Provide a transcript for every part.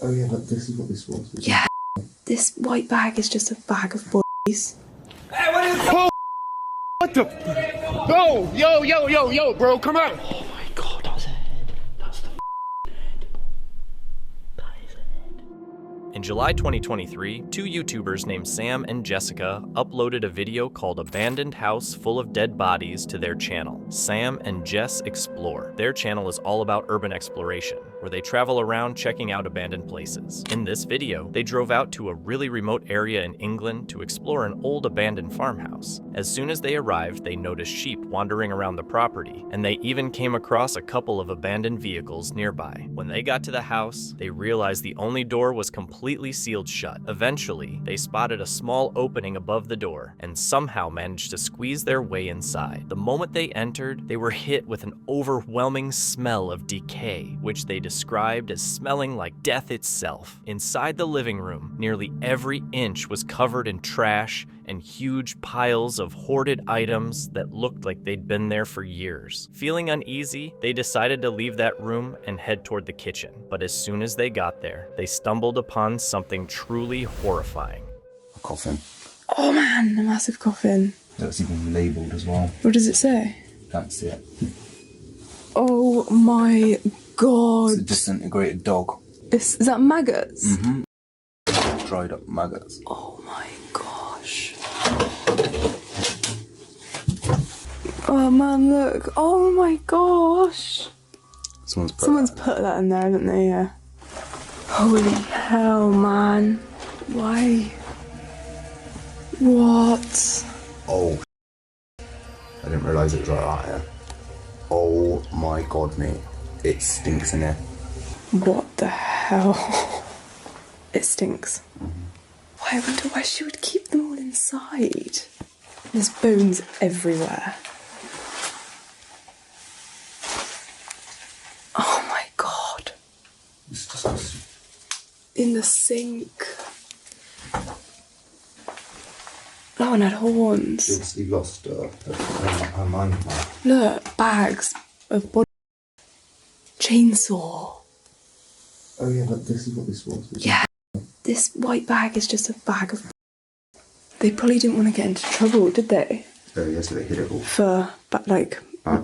Oh yeah, but this is what this was. Yeah, this white bag is just a bag of boys. Hey, what is oh, what the? Yo, bro, come on. Oh my god, that's a head. That's the head. That is a head. In July 2023, two YouTubers named Sam and Jessica uploaded a video called Abandoned House Full of Dead Bodies to their channel, Sam and Jess Explore. Their channel is all about urban exploration, where they travel around checking out abandoned places. In this video, they drove out to a really remote area in England to explore an old abandoned farmhouse. As soon as they arrived, they noticed sheep wandering around the property, and they even came across a couple of abandoned vehicles nearby. When they got to the house, they realized the only door was completely sealed shut. Eventually, they spotted a small opening above the door and somehow managed to squeeze their way inside. The moment they entered, they were hit with an overwhelming smell of decay, which they described as smelling like death itself. Inside the living room, nearly every inch was covered in trash and huge piles of hoarded items that looked like they'd been there for years. Feeling uneasy, they decided to leave that room and head toward the kitchen. But as soon as they got there, they stumbled upon something truly horrifying. A coffin. Oh man, a massive coffin. That's even labelled as well. What does it say? Can't see it. Oh my god. It's a disintegrated dog. Is that maggots? Mm-hmm. Dried up maggots. Oh my gosh. Oh man, look. Oh my gosh. Someone's put that in there, haven't they? Yeah. Holy hell, man. Why? What? Oh, I didn't realise it was like that here. Oh my god, mate. It stinks in here. What the hell? It stinks. Why, I wonder why she would keep them all inside. There's bones everywhere. Oh my god. It's disgusting. In the sink. That one had horns. She obviously lost her mind now. Look, bags of body. Chainsaw. Oh yeah, but this is what this was. Yeah, this white bag is just a bag of. They probably didn't want to get into trouble, did they? Oh yeah, so they hid it all. For, Bad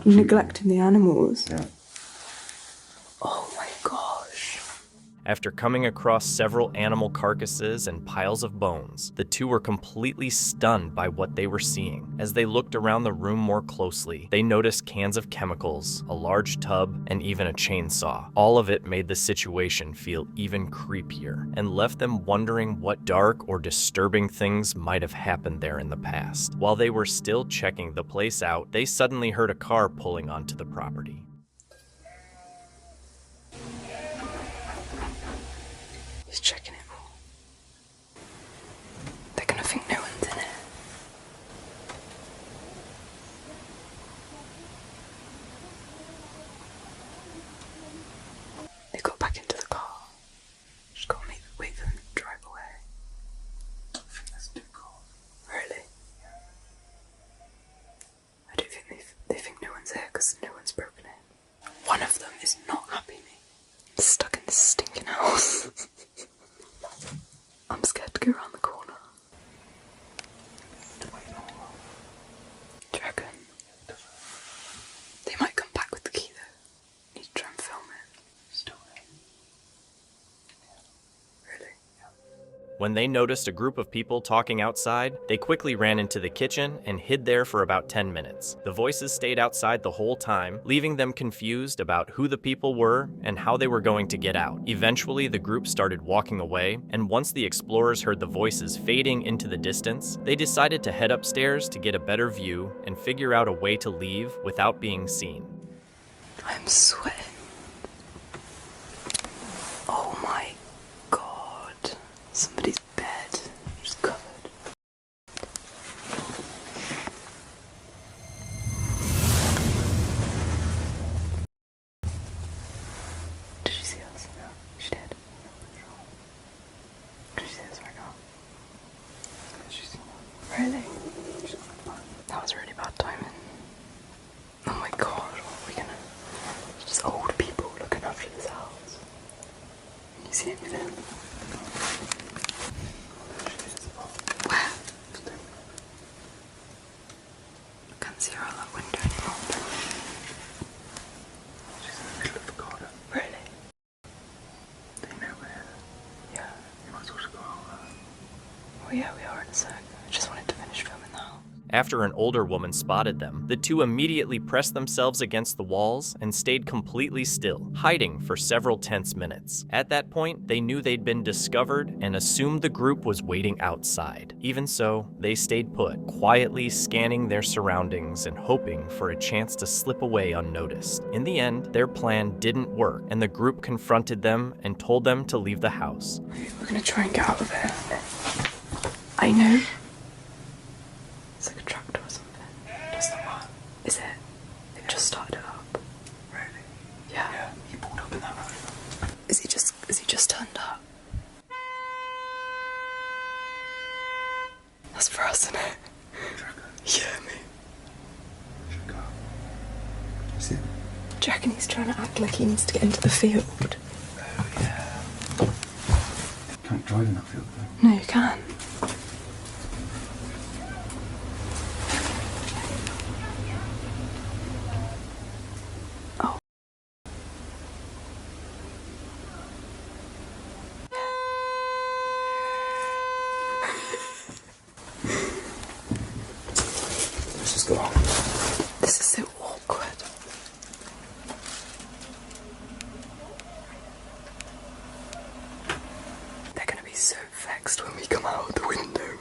neglecting the animals. Yeah. Oh my gosh. After coming across several animal carcasses and piles of bones, the two were completely stunned by what they were seeing. As they looked around the room more closely, they noticed cans of chemicals, a large tub, and even a chainsaw. All of it made the situation feel even creepier, and left them wondering what dark or disturbing things might have happened there in the past. While they were still checking the place out, they suddenly heard a car pulling onto the property. He's checking it all. They're gonna think no one's in it. They got back into the car. Just gotta wait for them to drive away. I think that's too cold. Really? I don't think they think no one's there because no one's broken in. One of them is not happy me. Stuck in this stinking house. I'm scared to go around the corner. Do you reckon? They might come back with the key though. Need to try and film it. Still there. Really? When they noticed a group of people talking outside, they quickly ran into the kitchen and hid there for about 10 minutes. The voices stayed outside the whole time, leaving them confused about who the people were and how they were going to get out. Eventually, the group started walking away, and once the explorers heard the voices fading into the distance, they decided to head upstairs to get a better view and figure out a way to leave without being seen. I'm sweating. Oh my god. Somebody's bed just covered. Did she see us? No. She did. Can she see us right now? She's seen Really? That was really bad timing. Oh my god, what are we gonna... Just old people looking after this house. You see anything? Where? I can't see her out that window anymore. She's in the middle of the garden. Really? They know where. Yeah. You might as well just go out there. Well, yeah, we are in a sec. I just wanted to finish filming the house. After an older woman spotted them, the two immediately pressed themselves against the walls and stayed completely still, hiding for several tense minutes. At that point, they knew they'd been discovered and assumed the group was waiting outside. Even so, they stayed put, quietly scanning their surroundings and hoping for a chance to slip away unnoticed. In the end, their plan didn't work, and the group confronted them and told them to leave the house. We're gonna try and get out of here. I know. It's like a tractor or something. Does that work? Is it? They've just started it up. Really? Yeah. Yeah, he pulled up in that road. Is he just turned up? That's for us, isn't it? Yeah, mate. Should go. Is it? Do you reckon he's trying to act like he needs to get into the field? Oh, yeah. You can't drive in that field, though. No, you can. Let's just go on. This is so awkward. They're gonna be so vexed when we come out of the window.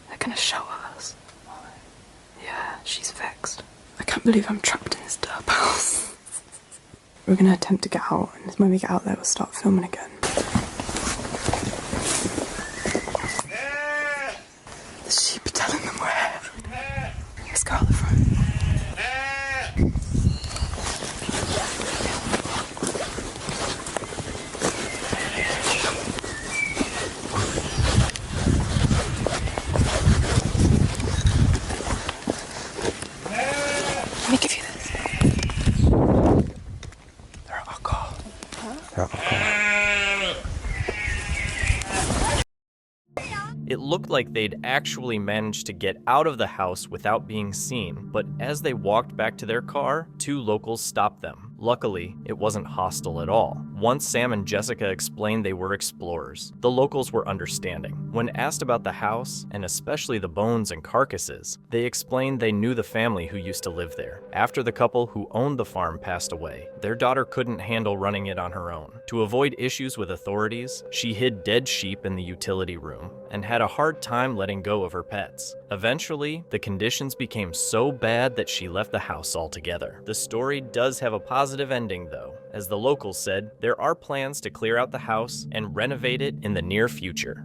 They're gonna shout at us. Yeah, she's vexed. I can't believe I'm trapped in this derp house. We're gonna attempt to get out, and when we get out there, we'll start filming again. The sheep are telling them where. Let's go out the front. Let me give you this. They're at our car. They're at our car. It looked like they'd actually managed to get out of the house without being seen, but as they walked back to their car, two locals stopped them. Luckily, it wasn't hostile at all. Once Sam and Jessica explained they were explorers, the locals were understanding. When asked about the house, and especially the bones and carcasses, they explained they knew the family who used to live there. After the couple who owned the farm passed away, their daughter couldn't handle running it on her own. To avoid issues with authorities, she hid dead sheep in the utility room and had a hard time letting go of her pets. Eventually, the conditions became so bad that she left the house altogether. The story does have a positive ending though. As the locals said, there are plans to clear out the house and renovate it in the near future.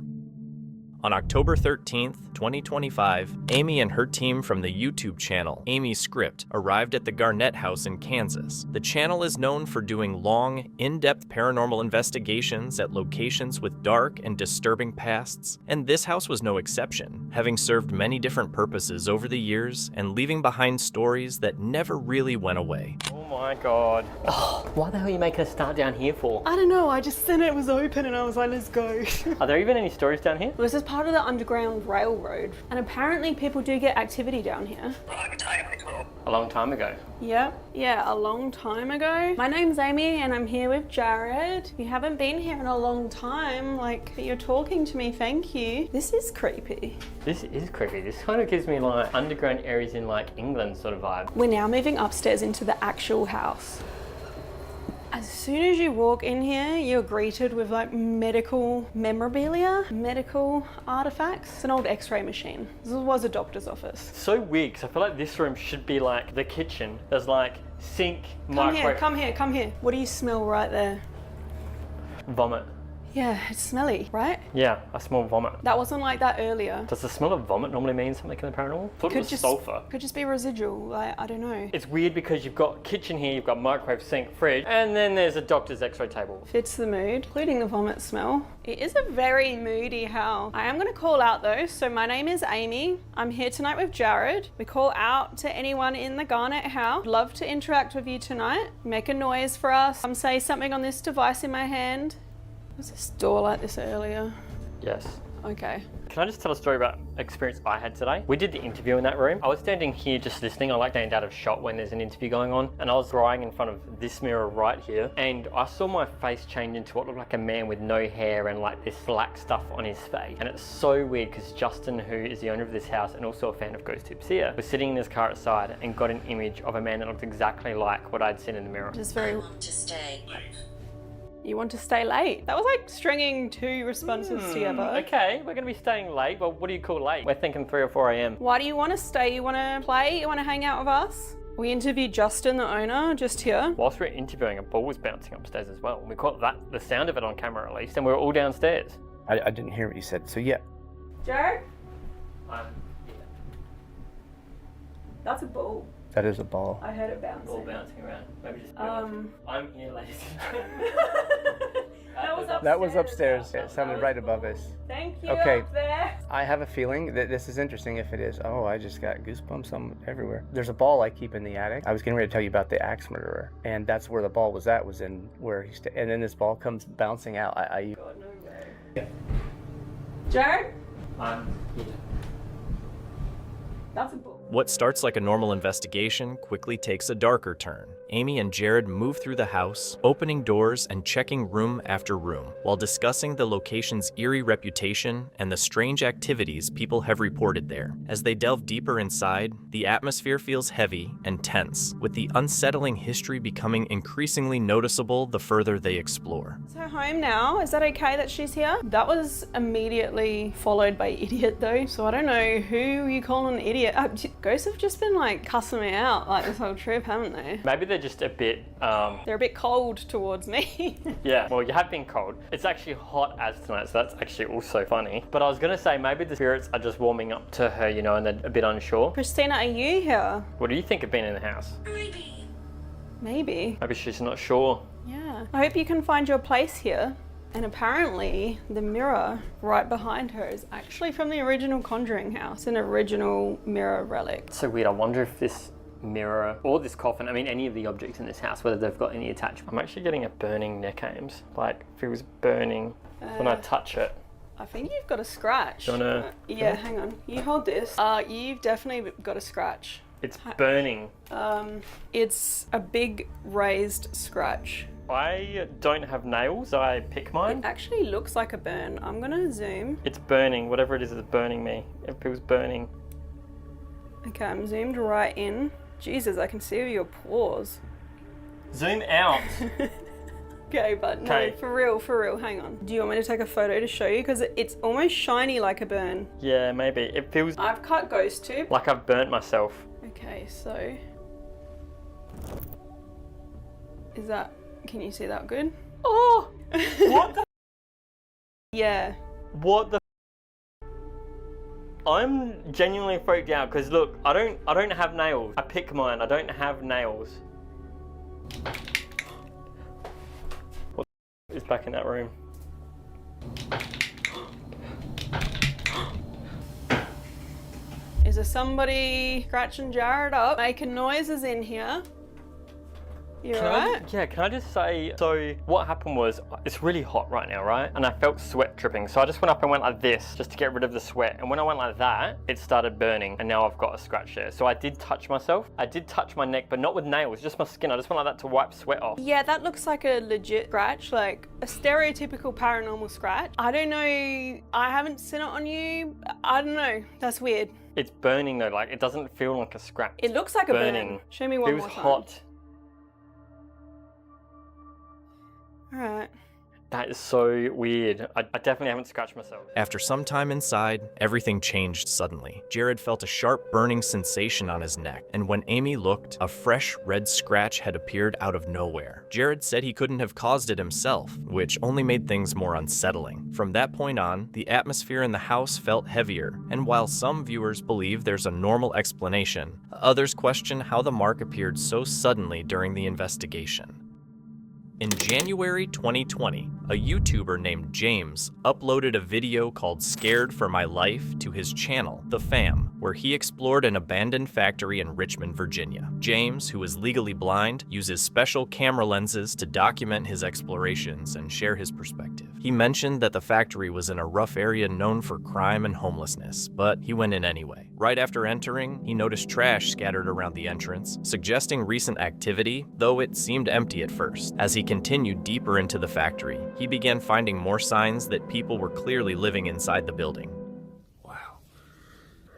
On October 13th, 2025, Amy and her team from the YouTube channel Amy's Script arrived at the Garnett House in Kansas. The channel is known for doing long, in-depth paranormal investigations at locations with dark and disturbing pasts, and this house was no exception, having served many different purposes over the years and leaving behind stories that never really went away. Oh my god. Oh, why the hell are you making us start down here for? I don't know, I just seen it was open and I was like, let's go. Are there even any stories down here? This is part of the Underground Railroad, and apparently people do get activity down here. A long time ago. Yep, yeah, a long time ago. My name's Amy and I'm here with Jared. You haven't been here in a long time, like, but you're talking to me, thank you. This is creepy. This is creepy. This kind of gives me like underground areas in like England sort of vibe. We're now moving upstairs into the actual house. As soon as you walk in here, you're greeted with like medical memorabilia, medical artifacts. It's an old x-ray machine. This was a doctor's office. So weird, because I feel like this room should be like the kitchen. There's like sink, microwave. Come here. What do you smell right there? Vomit. Yeah, it's smelly, right? Yeah, I smell vomit. That wasn't like that earlier. Does the smell of vomit normally mean something in the paranormal? I thought it was sulfur. Could just be residual, like, I don't know. It's weird because you've got kitchen here, you've got microwave, sink, fridge, and then there's a doctor's x-ray table. Fits the mood, including the vomit smell. It is a very moody house. I am gonna call out though, so my name is Amy. I'm here tonight with Jared. We call out to anyone in the Garnett house. Love to interact with you tonight. Make a noise for us. Say something on this device in my hand. Was this door like this earlier? Yes. Okay. Can I just tell a story about an experience I had today? We did the interview in that room. I was standing here just listening. I like to stand out of shot when there's an interview going on. And I was crying in front of this mirror right here. And I saw my face change into what looked like a man with no hair and like this black stuff on his face. And it's so weird because Justin, who is the owner of this house and also a fan of Ghost Tips here, was sitting in his car outside and got an image of a man that looked exactly like what I'd seen in the mirror. Just very... I want to stay. You want to stay late? That was like stringing two responses together. Okay, we're going to be staying late. Well, what do you call late? We're thinking 3 or 4 a.m. Why do you want to stay? You want to play? You want to hang out with us? We interviewed Justin, the owner, just here. Whilst we were interviewing, a ball was bouncing upstairs as well. We caught that, the sound of it on camera at least, and we were all downstairs. I didn't hear what you said, so yeah. Joe? Yeah. That's a ball. That is a ball. I heard it bouncing. Ball bouncing around. Maybe just. I'm here, ladies. That was upstairs. It sounded right above us. Thank you. Okay. Up there. I have a feeling that this is interesting if it is. Oh, I just got goosebumps everywhere. There's a ball I keep in the attic. I was getting ready to tell you about the axe murderer, and that's where the ball was at, was in where he stayed. And then this ball comes bouncing out. God, no way. Yeah. Joe? I'm here. That's a ball. What starts like a normal investigation quickly takes a darker turn. Amy and Jared move through the house, opening doors and checking room after room, while discussing the location's eerie reputation and the strange activities people have reported there. As they delve deeper inside, the atmosphere feels heavy and tense, with the unsettling history becoming increasingly noticeable the further they explore. So home now, is that okay that she's here? That was immediately followed by idiot though, so I don't know who you call an idiot. Ghosts have just been like cussing me out like this whole trip, haven't they? Maybe they're just a bit, They're a bit cold towards me. Yeah, well, you have been cold. It's actually hot as tonight, so that's actually also funny. But I was gonna say, maybe the spirits are just warming up to her, you know, and they're a bit unsure. Christina, are you here? What do you think of being in the house? Maybe. Maybe she's not sure. Yeah. I hope you can find your place here. And apparently the mirror right behind her is actually from the original Conjuring house, an original mirror relic. So weird. I wonder if this mirror or this coffin, I mean any of the objects in this house, whether they've got any attachment. I'm actually getting a burning neck, Ames. Like if it was burning when I touch it. I think you've got a scratch. Do you wanna... yeah, hang on. You hold this. You've definitely got a scratch. It's burning. It's a big raised scratch. I don't have nails, so I pick mine. It actually looks like a burn. I'm gonna zoom. It's burning. Whatever it is burning me. It feels burning. Okay, I'm zoomed right in. Jesus, I can see your pores. Zoom out. Okay, but no, for real, hang on. Do you want me to take a photo to show you? Because it's almost shiny like a burn. Yeah, maybe. It feels I've cut ghost tube. like I've burnt myself. Okay, so... Is that... Can you see that good? Oh! What the Yeah. What the I'm genuinely freaked out because look, I don't have nails. I pick mine. I don't have nails. What is back in that room? Is there somebody scratching Jared up, making noises in here? You alright? Can I just say, so what happened was, it's really hot right now, right? And I felt sweat dripping. So I just went up and went like this, just to get rid of the sweat. And when I went like that, it started burning. And now I've got a scratch there. So I did touch myself. I did touch my neck, but not with nails, just my skin. I just went like that to wipe sweat off. Yeah, that looks like a legit scratch, like a stereotypical paranormal scratch. I don't know, I haven't seen it on you. I don't know, that's weird. It's burning though, like it doesn't feel like a scratch. It looks like burning. A burn. Show me one more time. It was hot. Alright. That is so weird. I definitely haven't scratched myself. After some time inside, everything changed suddenly. Jared felt a sharp burning sensation on his neck, and when Amy looked, a fresh red scratch had appeared out of nowhere. Jared said he couldn't have caused it himself, which only made things more unsettling. From that point on, the atmosphere in the house felt heavier, and while some viewers believe there's a normal explanation, others question how the mark appeared so suddenly during the investigation. In January 2020, a YouTuber named James uploaded a video called Scared for My Life to his channel, The Fam, where he explored an abandoned factory in Richmond, Virginia. James, who is legally blind, uses special camera lenses to document his explorations and share his perspective. He mentioned that the factory was in a rough area known for crime and homelessness, but he went in anyway. Right after entering, he noticed trash scattered around the entrance, suggesting recent activity, though it seemed empty at first. As he continued deeper into the factory, he began finding more signs that people were clearly living inside the building. Wow.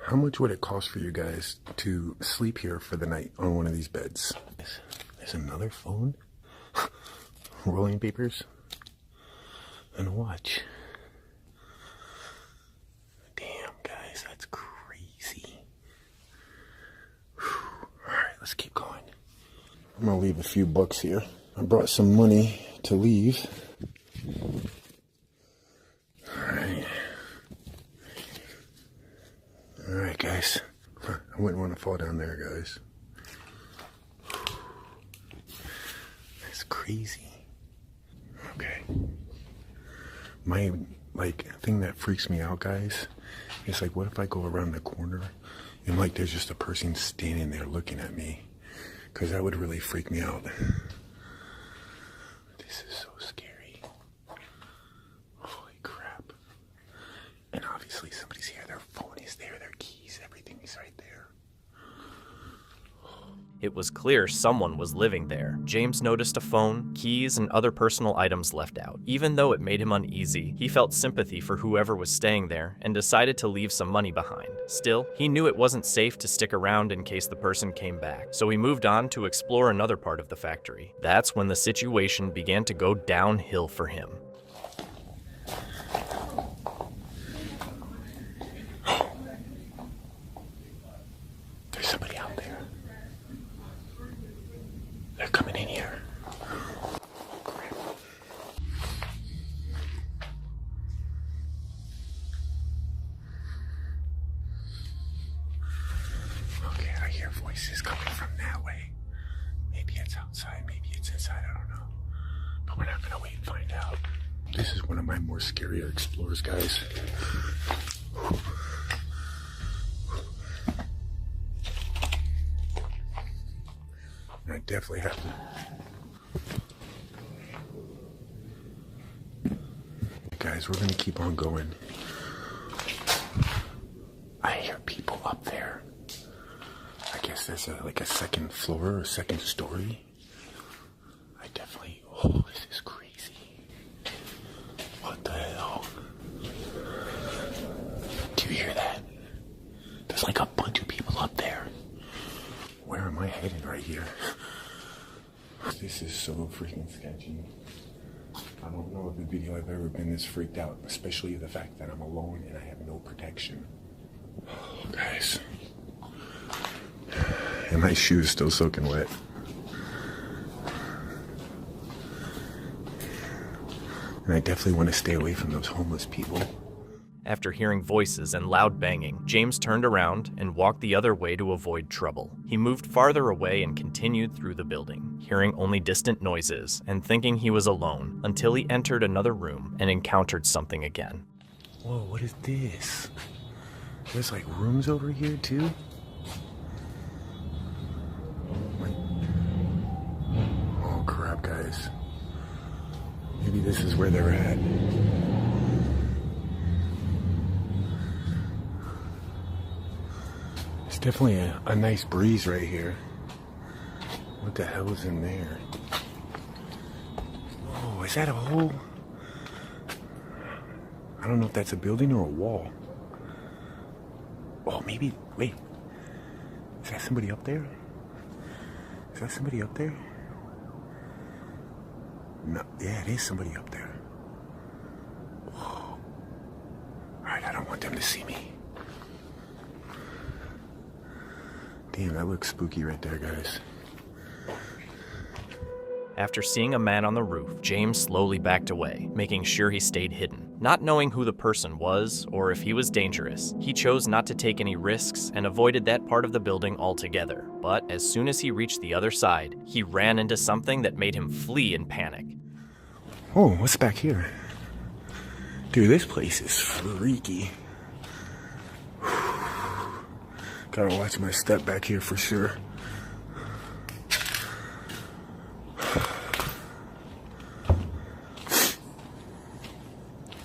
How much would it cost for you guys to sleep here for the night on one of these beds? There's another phone, rolling papers, and a watch. Damn, guys, that's crazy. Alright, let's keep going. I'm gonna leave a few bucks here. I brought some money to leave. Alright, guys. I wouldn't want to fall down there, guys. That's crazy. Okay. My, thing that freaks me out, guys, is what if I go around the corner and, there's just a person standing there looking at me? Because that would really freak me out. This is so scary. Holy crap. And obviously somebody's here. Their phone is there. Their keys. Everything is right there. It was clear someone was living there. James noticed a phone, keys, and other personal items left out. Even though it made him uneasy, he felt sympathy for whoever was staying there and decided to leave some money behind. Still, he knew it wasn't safe to stick around in case the person came back, so he moved on to explore another part of the factory. That's when the situation began to go downhill for him. There's somebody out there. They're coming in here. Crap. Okay, I hear voices coming from that way. Maybe it's outside, maybe it's inside, I don't know. But we're not gonna wait and find out. This is one of my more scarier explores, guys. I definitely have to. Guys, we're gonna keep on going. I hear people up there. I guess there's a second floor or second story. I definitely. Oh, this is crazy. What the hell? Do you hear that? There's a bunch of people up there. Where am I heading right here? This is so freaking sketchy. I don't know of a video I've ever been this freaked out, especially the fact that I'm alone and I have no protection. Oh, guys. And my shoes still soaking wet. And I definitely want to stay away from those homeless people. After hearing voices and loud banging, James turned around and walked the other way to avoid trouble. He moved farther away and continued through the building, hearing only distant noises and thinking he was alone, until he entered another room and encountered something again. Whoa, what is this? There's rooms over here too? Oh crap, guys. Maybe this is where they're at. It's definitely a nice breeze right here. What the hell is in there? Oh, is that a hole? I don't know if that's a building or a wall. Oh, maybe, wait. Is that somebody up there? Is that somebody up there? No, yeah, it is somebody up there. Whoa. Alright, I don't want them to see me. Damn, that looks spooky right there, guys. After seeing a man on the roof, James slowly backed away, making sure he stayed hidden. Not knowing who the person was or if he was dangerous, he chose not to take any risks and avoided that part of the building altogether. But as soon as he reached the other side, he ran into something that made him flee in panic. Oh, what's back here? Dude, this place is freaky. Gotta watch my step back here for sure.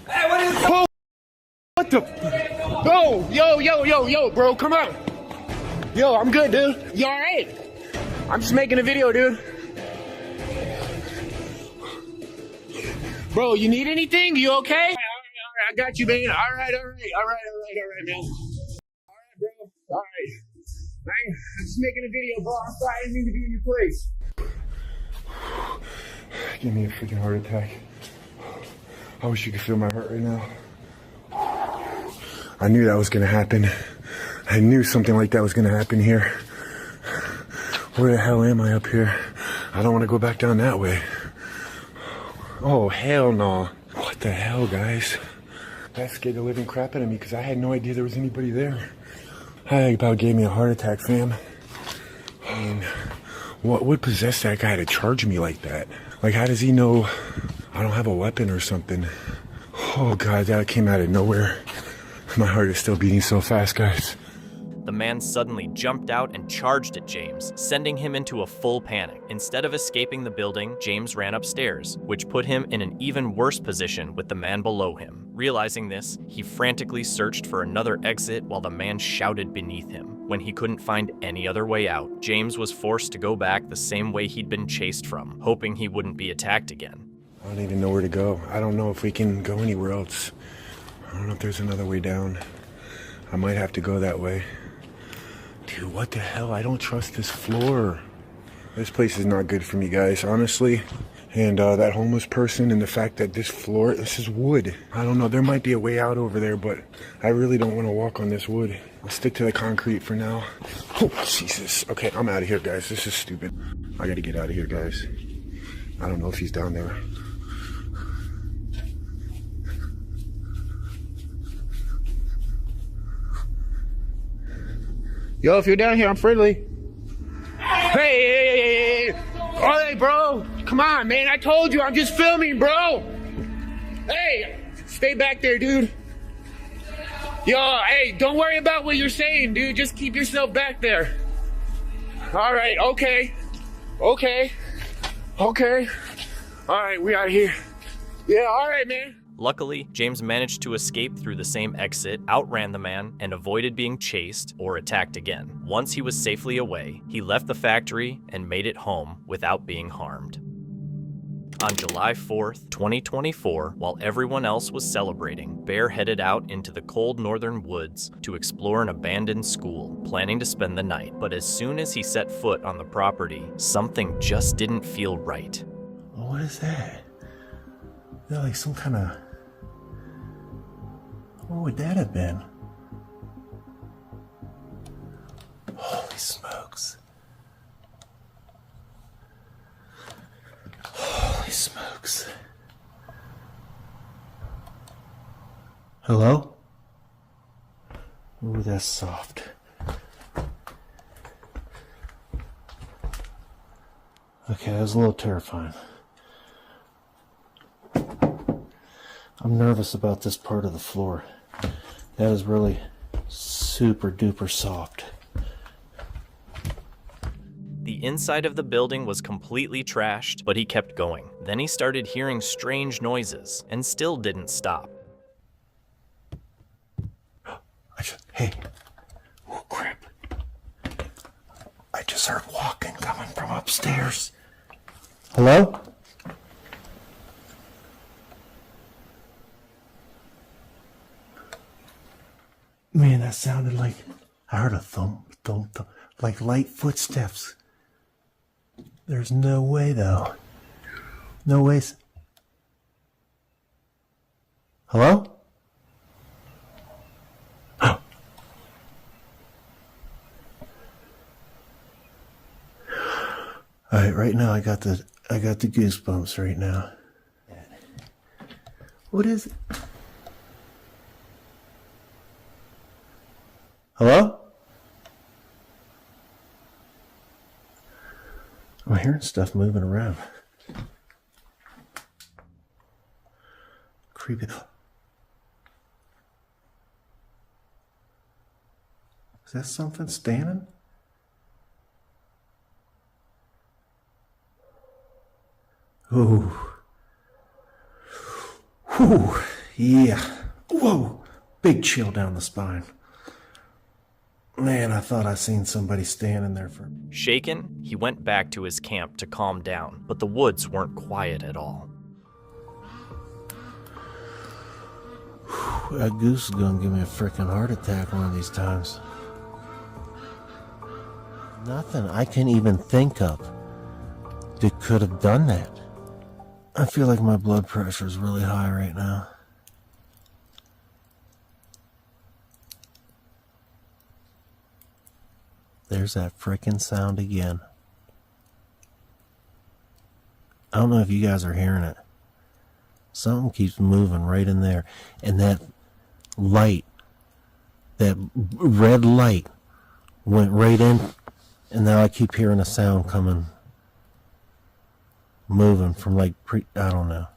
Hey, what are you? Oh, what the? Yo, bro, come on. Yo, I'm good, dude. You all right? I'm just making a video, dude. Bro, you need anything? You okay? All right, I got you, man. All right, man. All right, bro. All right. I'm just making a video, bro. I'm sorry, I didn't mean to be in your place. Give me a freaking heart attack. I wish you could feel my heart right now. I knew that was gonna happen. I knew something like that was gonna happen here. Where the hell am I up here? I don't want to go back down that way. Oh, hell no. What the hell, guys? That scared the living crap out of me because I had no idea there was anybody there. That about gave me a heart attack, fam. I mean, what would possess that guy to charge me like that? Like, how does he know I don't have a weapon or something? Oh, God, that came out of nowhere. My heart is still beating so fast, guys. The man suddenly jumped out and charged at James, sending him into a full panic. Instead of escaping the building, James ran upstairs, which put him in an even worse position with the man below him. Realizing this, he frantically searched for another exit while the man shouted beneath him. When he couldn't find any other way out, James was forced to go back the same way he'd been chased from, hoping he wouldn't be attacked again. I don't even know where to go. I don't know if we can go anywhere else. I don't know if there's another way down. I might have to go that way. Dude, what the hell? I don't trust this floor. This place is not good for me, guys, honestly. And that homeless person and the fact that this floor, this is wood. I don't know, there might be a way out over there, but I really don't want to walk on this wood. I'll stick to the concrete for now. Oh, Jesus. Okay, I'm out of here, guys. This is stupid. I gotta get out of here, guys. I don't know if he's down there. Yo, if you're down here, I'm friendly. Hey. All right, bro. Come on, man. I told you, I'm just filming, bro. Hey, stay back there, dude. Yo, hey, don't worry about what you're saying, dude. Just keep yourself back there. All right, okay. All right, we out of here. Yeah, all right, man. Luckily, James managed to escape through the same exit, outran the man, and avoided being chased or attacked again. Once he was safely away, he left the factory and made it home without being harmed. On July 4th, 2024, while everyone else was celebrating, Bear headed out into the cold northern woods to explore an abandoned school, planning to spend the night. But as soon as he set foot on the property, something just didn't feel right. Oh, what is that? Is that like some kind of... What would that have been? Holy smokes. Holy smokes. Hello? Ooh, that's soft. Okay, that was a little terrifying. I'm nervous about this part of the floor. That is really super duper soft. The inside of the building was completely trashed, but he kept going. Then he started hearing strange noises and still didn't stop. Hey. Oh, crap. I just heard walking coming from upstairs. Hello? Man, that sounded like... I heard a thump, thump, thump. Like light footsteps. There's no way, though. No ways. Hello? Alright, right now I got the goosebumps right now. What is it? Hello? I'm hearing stuff moving around. Creepy. Is that something standing? Ooh. Whew. Yeah. Whoa. Big chill down the spine. Man, I thought I seen somebody standing there for... Shaken, he went back to his camp to calm down, but the woods weren't quiet at all. That goose is gonna give me a freaking heart attack one of these times. Nothing I can even think of that could have done that. I feel like my blood pressure is really high right now. There's that frickin' sound again. I don't know if you guys are hearing it. Something keeps moving right in there. And that light, that red light, went right in. And now I keep hearing a sound coming, moving from like I don't know.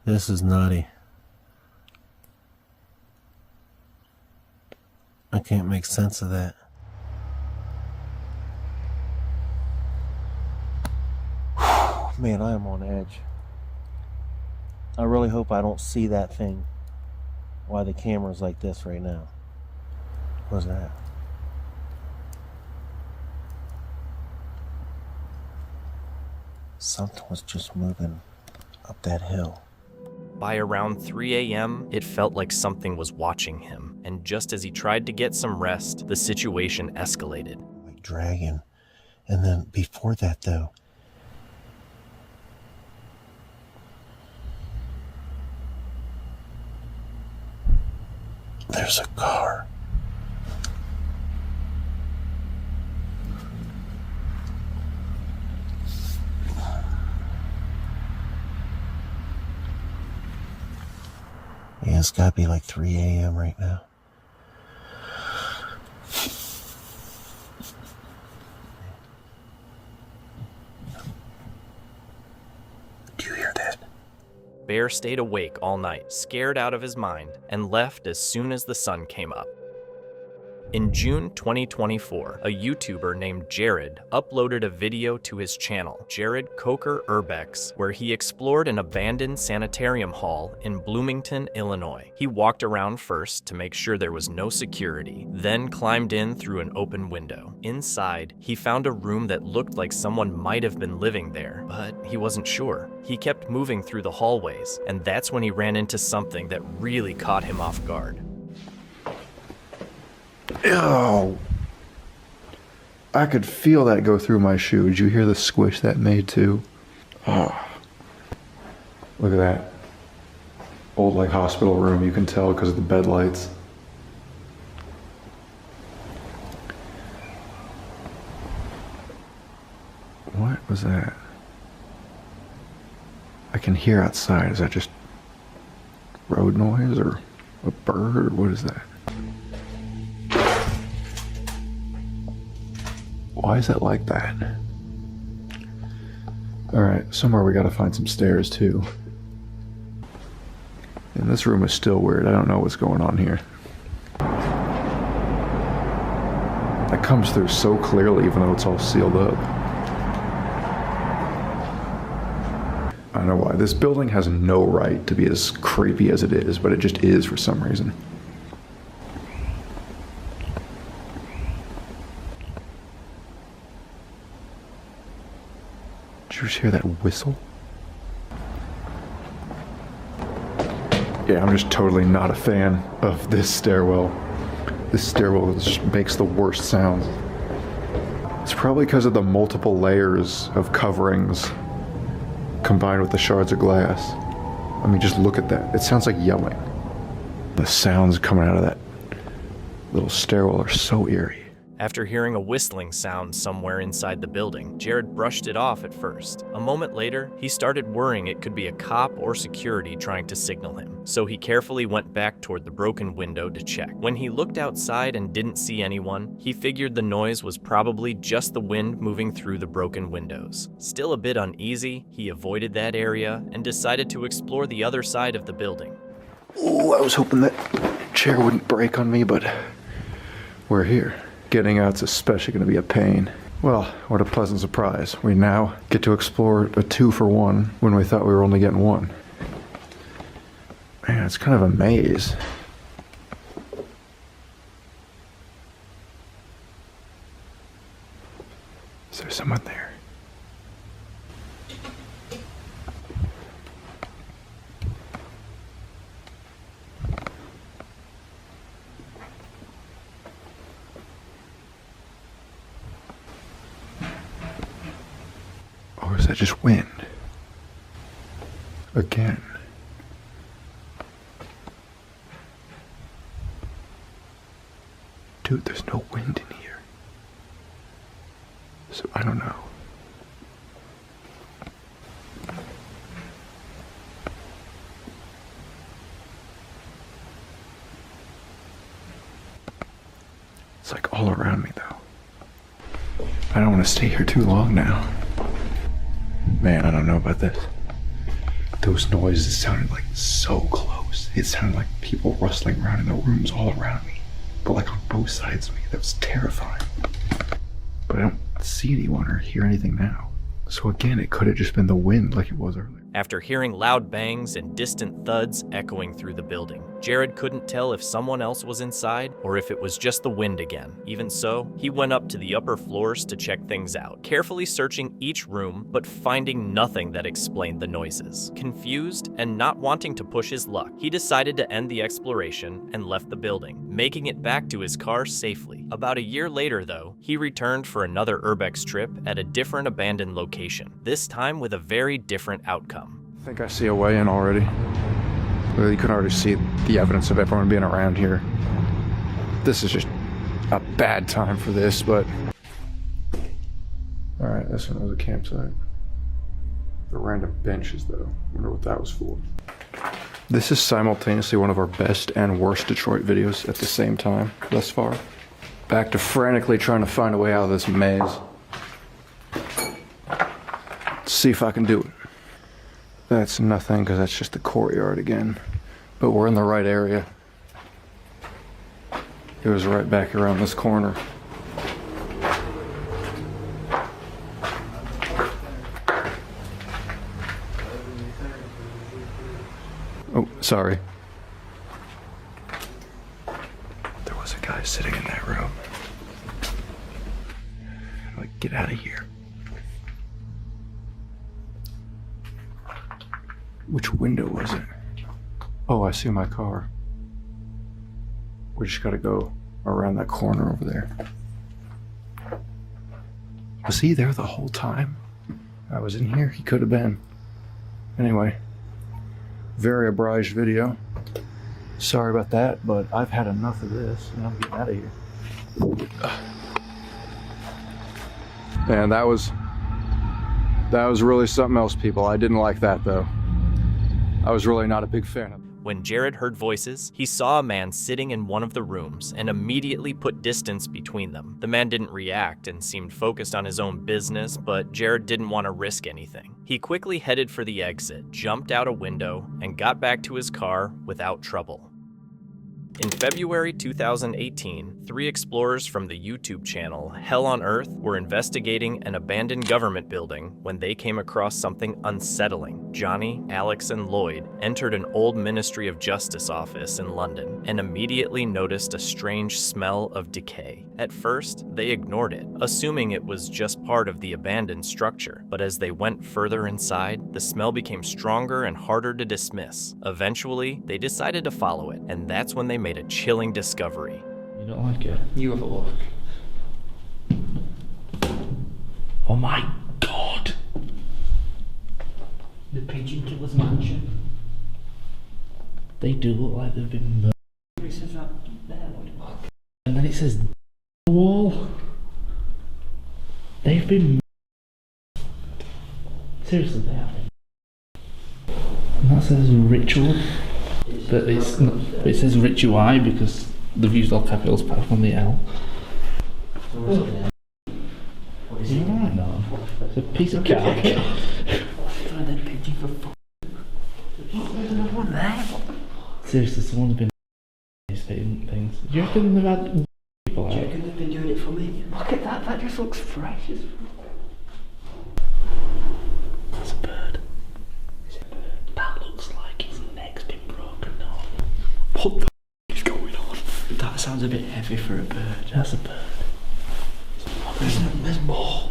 This is nutty. I can't make sense of that. Man, I am on edge. I really hope I don't see that thing while the camera's like this right now. What's that? Something was just moving up that hill. By around 3 a.m., it felt like something was watching him, and just as he tried to get some rest, the situation escalated. Like dragon. And then before that, though, there's a car. Yeah, it's gotta be like 3 a.m. right now. Do you hear that? Bear stayed awake all night, scared out of his mind, and left as soon as the sun came up. In June 2024, a YouTuber named Jared uploaded a video to his channel, Jared Coker Urbex, where he explored an abandoned sanitarium hall in Bloomington, Illinois. He walked around first to make sure there was no security, then climbed in through an open window. Inside, he found a room that looked like someone might have been living there, but he wasn't sure. He kept moving through the hallways, and that's when he ran into something that really caught him off guard. Oh, I could feel that go through my shoe. Did you hear the squish that made too? Oh, look at that. Old like hospital room, you can tell because of the bed lights. What was that? I can hear outside. Is that just road noise or a bird or what is that? Why is it like that? Alright, somewhere we gotta find some stairs too. And this room is still weird. I don't know what's going on here. That comes through so clearly even though it's all sealed up. I don't know why. This building has no right to be as creepy as it is, but it just is for some reason. Did you just hear that whistle? Yeah, I'm just totally not a fan of this stairwell. This stairwell just makes the worst sounds. It's probably because of the multiple layers of coverings combined with the shards of glass. I mean, just look at that. It sounds like yelling. The sounds coming out of that little stairwell are so eerie. After hearing a whistling sound somewhere inside the building, Jared brushed it off at first. A moment later, he started worrying it could be a cop or security trying to signal him, so he carefully went back toward the broken window to check. When he looked outside and didn't see anyone, he figured the noise was probably just the wind moving through the broken windows. Still a bit uneasy, he avoided that area and decided to explore the other side of the building. Ooh, I was hoping that chair wouldn't break on me, but we're here. Getting out's especially going to be a pain. Well, what a pleasant surprise. We now get to explore a 2-for-1 when we thought we were only getting 1. Man, it's kind of a maze. Is there someone there? Or is that just wind? Again. Dude, there's no wind in here. So I don't know. It's like all around me though. I don't want to stay here too long now. Man, I don't know about this. Those noises sounded like so close. It sounded like people rustling around in the rooms all around me. But like on both sides of me. That was terrifying. But I don't see anyone or hear anything now. So again, it could have just been the wind like it was earlier. After hearing loud bangs and distant thuds echoing through the building, Jared couldn't tell if someone else was inside or if it was just the wind again. Even so, he went up to the upper floors to check things out, carefully searching each room but finding nothing that explained the noises. Confused and not wanting to push his luck, he decided to end the exploration and left the building, making it back to his car safely. About a year later, though, he returned for another urbex trip at a different abandoned location, this time with a very different outcome. I think I see a way in already. Well, you can already see the evidence of everyone being around here. This is just a bad time for this, but... Alright, this one was a campsite. The random benches, though. Wonder what that was for. This is simultaneously one of our best and worst Detroit videos at the same time, thus far. Back to frantically trying to find a way out of this maze. Let's see if I can do it. That's nothing, because that's just the courtyard again. But we're in the right area. It was right back around this corner. Oh, sorry. There was a guy sitting in that room. Like, get out of here. Which window was it? Oh, I see my car. We just gotta go around that corner over there. Was he there the whole time? I was in here, he could have been. Anyway, very obliged video. Sorry about that, but I've had enough of this and I'm getting out of here. Man, that was really something else, people. I didn't like that though. I was really not a big fan of it. When Jared heard voices, he saw a man sitting in one of the rooms and immediately put distance between them. The man didn't react and seemed focused on his own business, but Jared didn't want to risk anything. He quickly headed for the exit, jumped out a window, and got back to his car without trouble. In February 2018, 3 explorers from the YouTube channel Hell on Earth were investigating an abandoned government building when they came across something unsettling. Johnny, Alex, and Lloyd entered an old Ministry of Justice office in London and immediately noticed a strange smell of decay. At first, they ignored it, assuming it was just part of the abandoned structure. But as they went further inside, the smell became stronger and harder to dismiss. Eventually, they decided to follow it, and that's when they made a chilling discovery. You don't like it? You have a look. Oh my god! The Pigeon Killer's mansion. They do look like they've been murdered. It says that there, look. And then it says wall. They've been murdered. Seriously, they have been. And that says ritual. But it's not, it says ritual because they've used all capitals apart from the L. Is it alright now? It's a piece of cake. Seriously, someone's been saying things. Do you reckon they've had people out? looks fresh as That's a bird. That looks like his neck's been broken off. What the is going on? That sounds a bit heavy for a bird. That's a bird. Oh, there's more.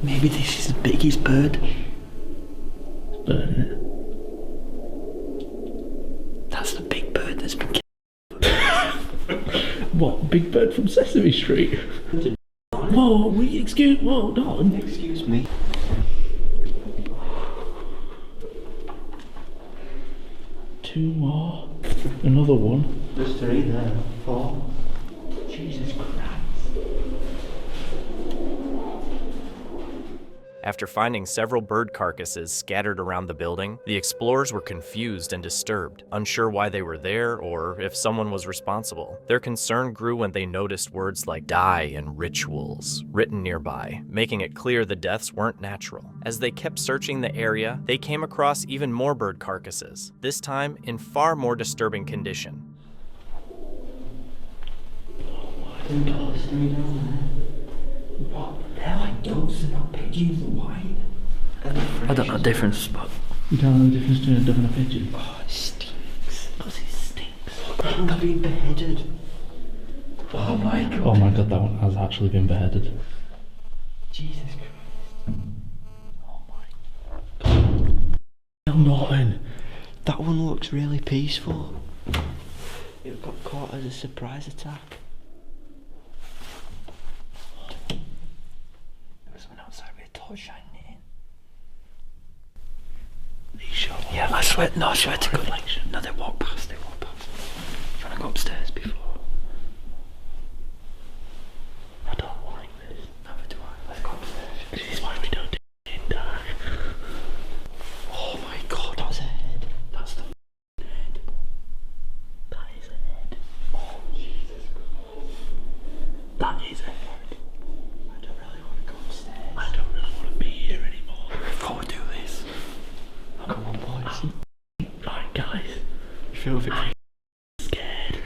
Maybe this is the biggest bird. It's bird, isn't it? That's the big bird that's been killed. What? Big Bird from Sesame Street? Whoa, whoa, darling. Excuse me. Two more. Another one. There's 3 there. 4. Jesus Christ. After finding several bird carcasses scattered around the building, the explorers were confused and disturbed, unsure why they were there or if someone was responsible. Their concern grew when they noticed words like die and rituals written nearby, making it clear the deaths weren't natural. As they kept searching the area, they came across even more bird carcasses, this time in far more disturbing condition. What? They're like doves, they're not pigeons, they're white. I don't know the difference, but you don't know the difference between a dove and a pigeon. Oh, it stinks. Because it stinks. They've been beheaded. Oh my god. Oh my god, that one has actually been beheaded. Jesus Christ. Oh my god. Norton. That one looks really peaceful. It got caught as a surprise attack. There's someone outside with a torch shining it in. Are you sure? Yeah, I swear to God. No, they walk past. I'm trying to go upstairs before. I don't like this. Neither do I. Let's go upstairs. This is why we don't do it in dark. Oh my god, that's a head. That's the head. That is a head. Oh, Jesus Christ. That is a head. I don't really want to go upstairs. I don't really want to be here anymore. We've got to do this. Come on, boys. Right, guys. You feel a bit Scared.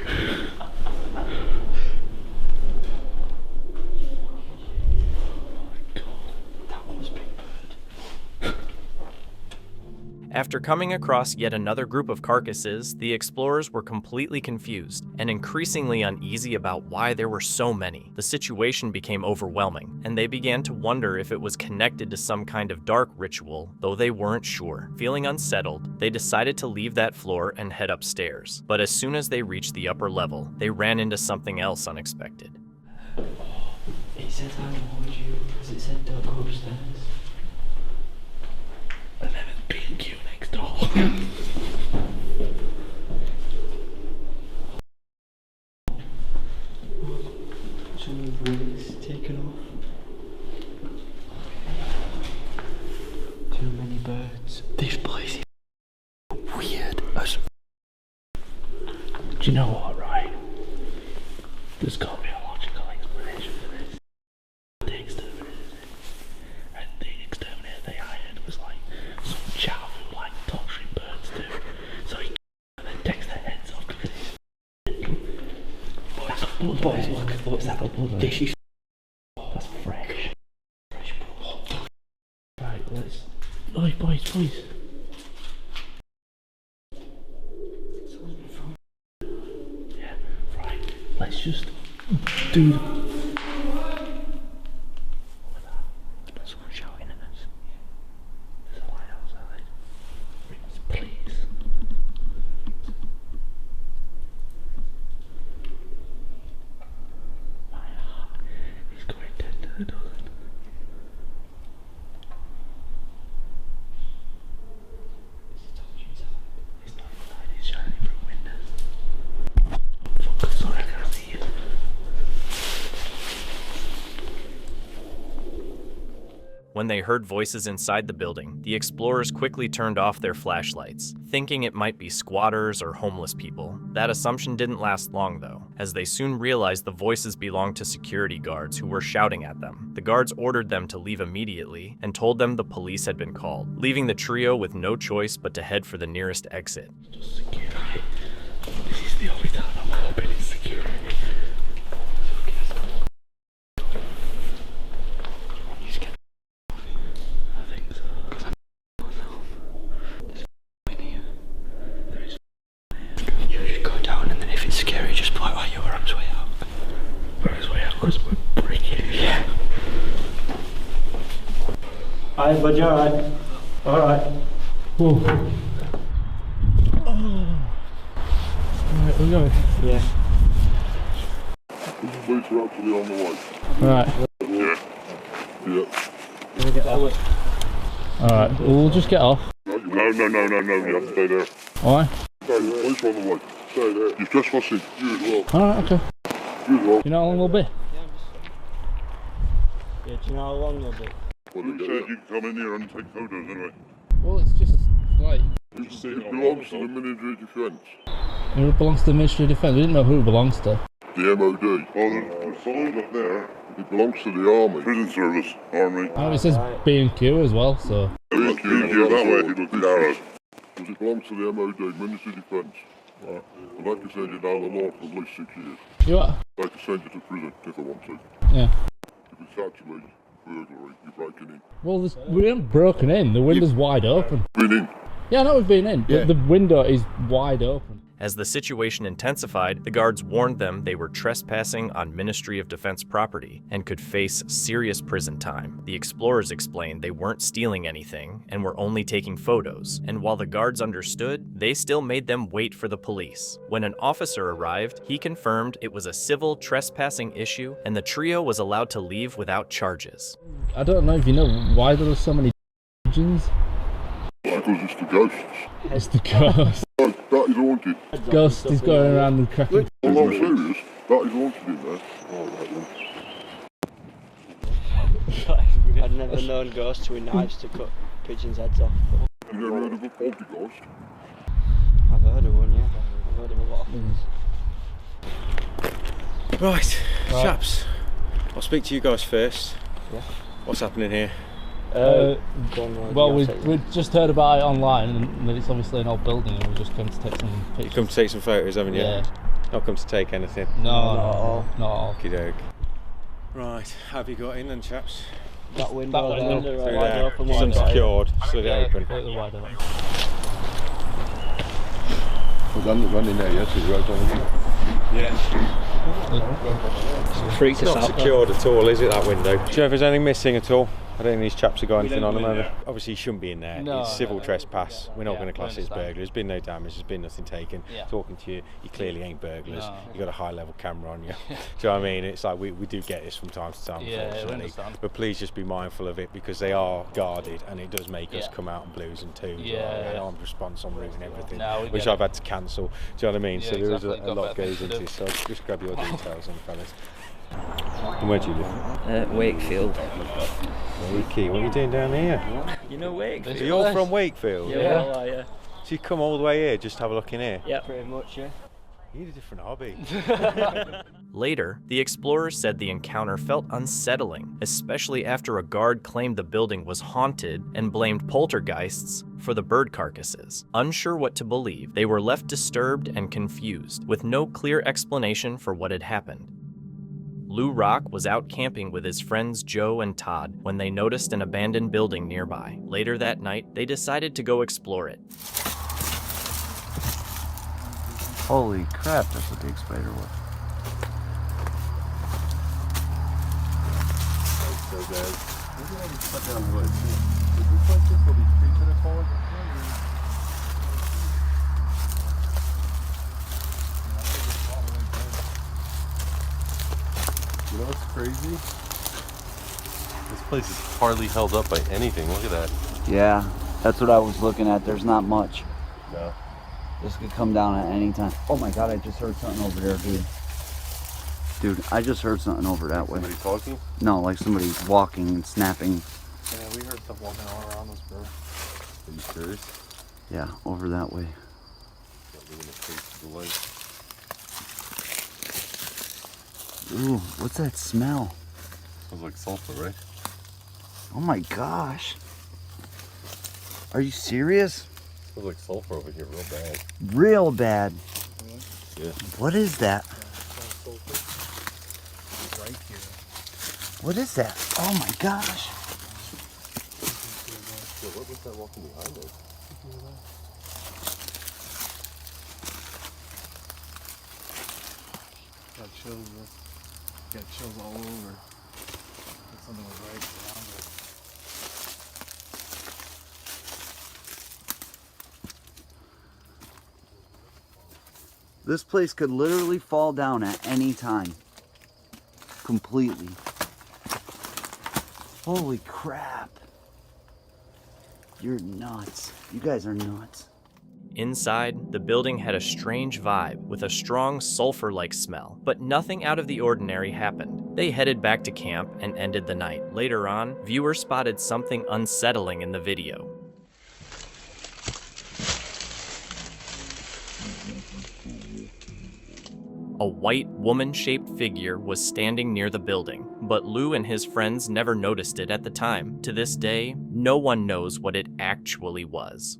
That was Big Bird. After coming across yet another group of carcasses, the explorers were completely confused and increasingly uneasy about why there were so many. The situation became overwhelming, and they began to wonder if it was connected to some kind of dark ritual, though they weren't sure. Feeling unsettled, they decided to leave that floor and head upstairs. But as soon as they reached the upper level, they ran into something else unexpected. It says I warned you because it said don't go upstairs. And then it's B&Q next door. Some of the wings taken off. Too many birds. This place is weird as Do you know what, right? There's got to be a logical explanation for this. The exterminator, and the exterminator they hired was like some chap who like torturing birds too. So he and then takes their heads off because it's boys, look, is that the blood? this is That's fresh. Right, let's. Oi, boys. Yeah, right. Let's just do. someone shouting at us. There's a light outside. Please. My heart is going dead to the dozen. It's not inside, it's shining through windows. Oh, fuck, sorry, I can't see you. When they heard voices inside the building, the explorers quickly turned off their flashlights, thinking it might be squatters or homeless people. That assumption didn't last long, though, as they soon realized the voices belonged to security guards who were shouting at them. The guards ordered them to leave immediately and told them the police had been called, leaving the trio with no choice but to head for the nearest exit. Just security. This is the only time I'm hoping it's security. alright, bud, you alright? Alright. Alright, we're going. Yeah. Police are actually on the way. Alright. Yeah. Yeah. Alright, we'll just get off. No, you have to stay there. Alright. Stay there. Police are on the way. Stay there. You're trespassing. You as well. Alright, okay. You as well. You know how long we'll be? Yeah, do you know how long you'll be? Well, you said you can come in here and take photos anyway. Well, it's just like... It belongs to the Ministry of Defence. It belongs to the Ministry of Defence. We didn't know who it belongs to. The MOD. Well, the sign up there, it belongs to the Army. Prison Service, Army. Oh, it says B&Q as well, so... B&Q, yeah, that way, it looks arrows. Because it belongs to the MOD, Ministry of Defence. Right. And I can send you down the law for at least 6 years. You what? I can send you to prison if I want to. Yeah. If it's actually burglary, you're breaking in. Well, we haven't broken in. The window's wide open. Been in. Yeah, I know we've been in, but the window is wide open. As the situation intensified, the guards warned them they were trespassing on Ministry of Defense property and could face serious prison time. The explorers explained they weren't stealing anything and were only taking photos, and while the guards understood, they still made them wait for the police. When an officer arrived, he confirmed it was a civil trespassing issue and the trio was allowed to leave without charges. I don't know if you know why there are so many pigeons. Because it's the ghosts. It's the ghost. No, that is haunted. Ghost is going around and cracking. Well, I'm serious. That is haunted in there. I'd never known ghosts with knives to cut pigeons' heads off. You never heard of a poltergeist? I've heard of one, yeah. I've heard of a lot of things. Right, chaps. I'll speak to you guys first. Yeah. What's happening here? Well, we just heard about it online, and that it's obviously an old building, and we just come to take some pictures. You come to take some photos, haven't you? Yeah. Not come to take anything? No, not at all. Okey-doke. Right, have you got in then, chaps? That window there. Through Wide there. open, It's wide unsecured, so Yeah, it's open. completely wide open. Was that in there yesterday, right? Yeah. Freaked It's us not out. secured at all, is it, that window? Do you know if there's anything missing at all? I don't think these chaps have got anything on them, have they? Obviously, you shouldn't be in there. No, it's civil no. trespass. We're not Yeah, going to class it as I understand. burglary. There's been no damage. There's been nothing taken. Yeah. Talking to you, you clearly ain't burglars. No. You've got a high-level camera on you. Do you know what I mean? It's like we do get this from time to time, Yeah, we unfortunately. understand. But please just be mindful of it because they are guarded and it does make us Yeah. come out in blues and twos. Yeah. Armed response on route and everything, No, we which get I've had to cancel. Do you know what I mean? Yeah, So there is exactly. a Got lot better goes things to into do. it. So just grab your details and fellas. And where do you live? Wakefield. Wakey, what are you doing down here? You know Wakefield? So you're from Wakefield? Yeah. Yeah. So you come all the way here just to have a look in here? Yeah, pretty much, yeah. You need a different hobby. Later, the explorers said the encounter felt unsettling, especially after a guard claimed the building was haunted and blamed poltergeists for the bird carcasses. Unsure what to believe, they were left disturbed and confused, with no clear explanation for what had happened. Lou Rock was out camping with his friends Joe and Todd when they noticed an abandoned building nearby. Later that night, they decided to go explore it. Holy crap, that's a big spider web. So bad. Look at all these cut down wood. Is this like this where these trees that are falling? You know what's crazy? This place is hardly held up by anything. Look at that. Yeah, that's what I was looking at. There's not much. No. This could come down at any time. Oh my god, I just heard something over there, dude. Dude, I just heard something over that way. Somebody talking? No, like somebody walking and snapping. Yeah, we heard stuff walking all around us, bro. Are you serious? Yeah, over that way. Look in the face of the light. Ooh, what's that smell? Smells like sulfur, right? Oh my gosh. Are you serious? Smells like sulfur over here, real bad. Real bad. Yeah. What is that? Right here. What is that? Oh my gosh. Yeah, what was that walking behind us? Got chills, bro. Got chills all over. Like something was right around it. This place could literally fall down at any time. Completely. Holy crap. You're nuts. You guys are nuts. Inside, the building had a strange vibe with a strong sulfur-like smell, but nothing out of the ordinary happened. They headed back to camp and ended the night. Later on, viewers spotted something unsettling in the video. A white woman-shaped figure was standing near the building, but Lou and his friends never noticed it at the time. To this day, no one knows what it actually was.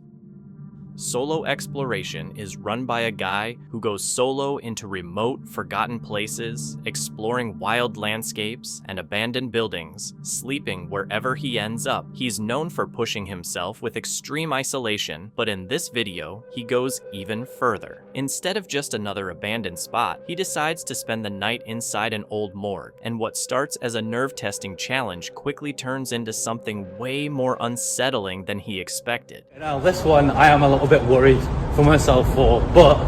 Solo exploration is run by a guy who goes solo into remote, forgotten places, exploring wild landscapes and abandoned buildings, sleeping wherever he ends up. He's known for pushing himself with extreme isolation, but in this video, he goes even further. Instead of just another abandoned spot, he decides to spend the night inside an old morgue, and what starts as a nerve-testing challenge quickly turns into something way more unsettling than he expected. Now, this one I am a little bit worried for myself for, but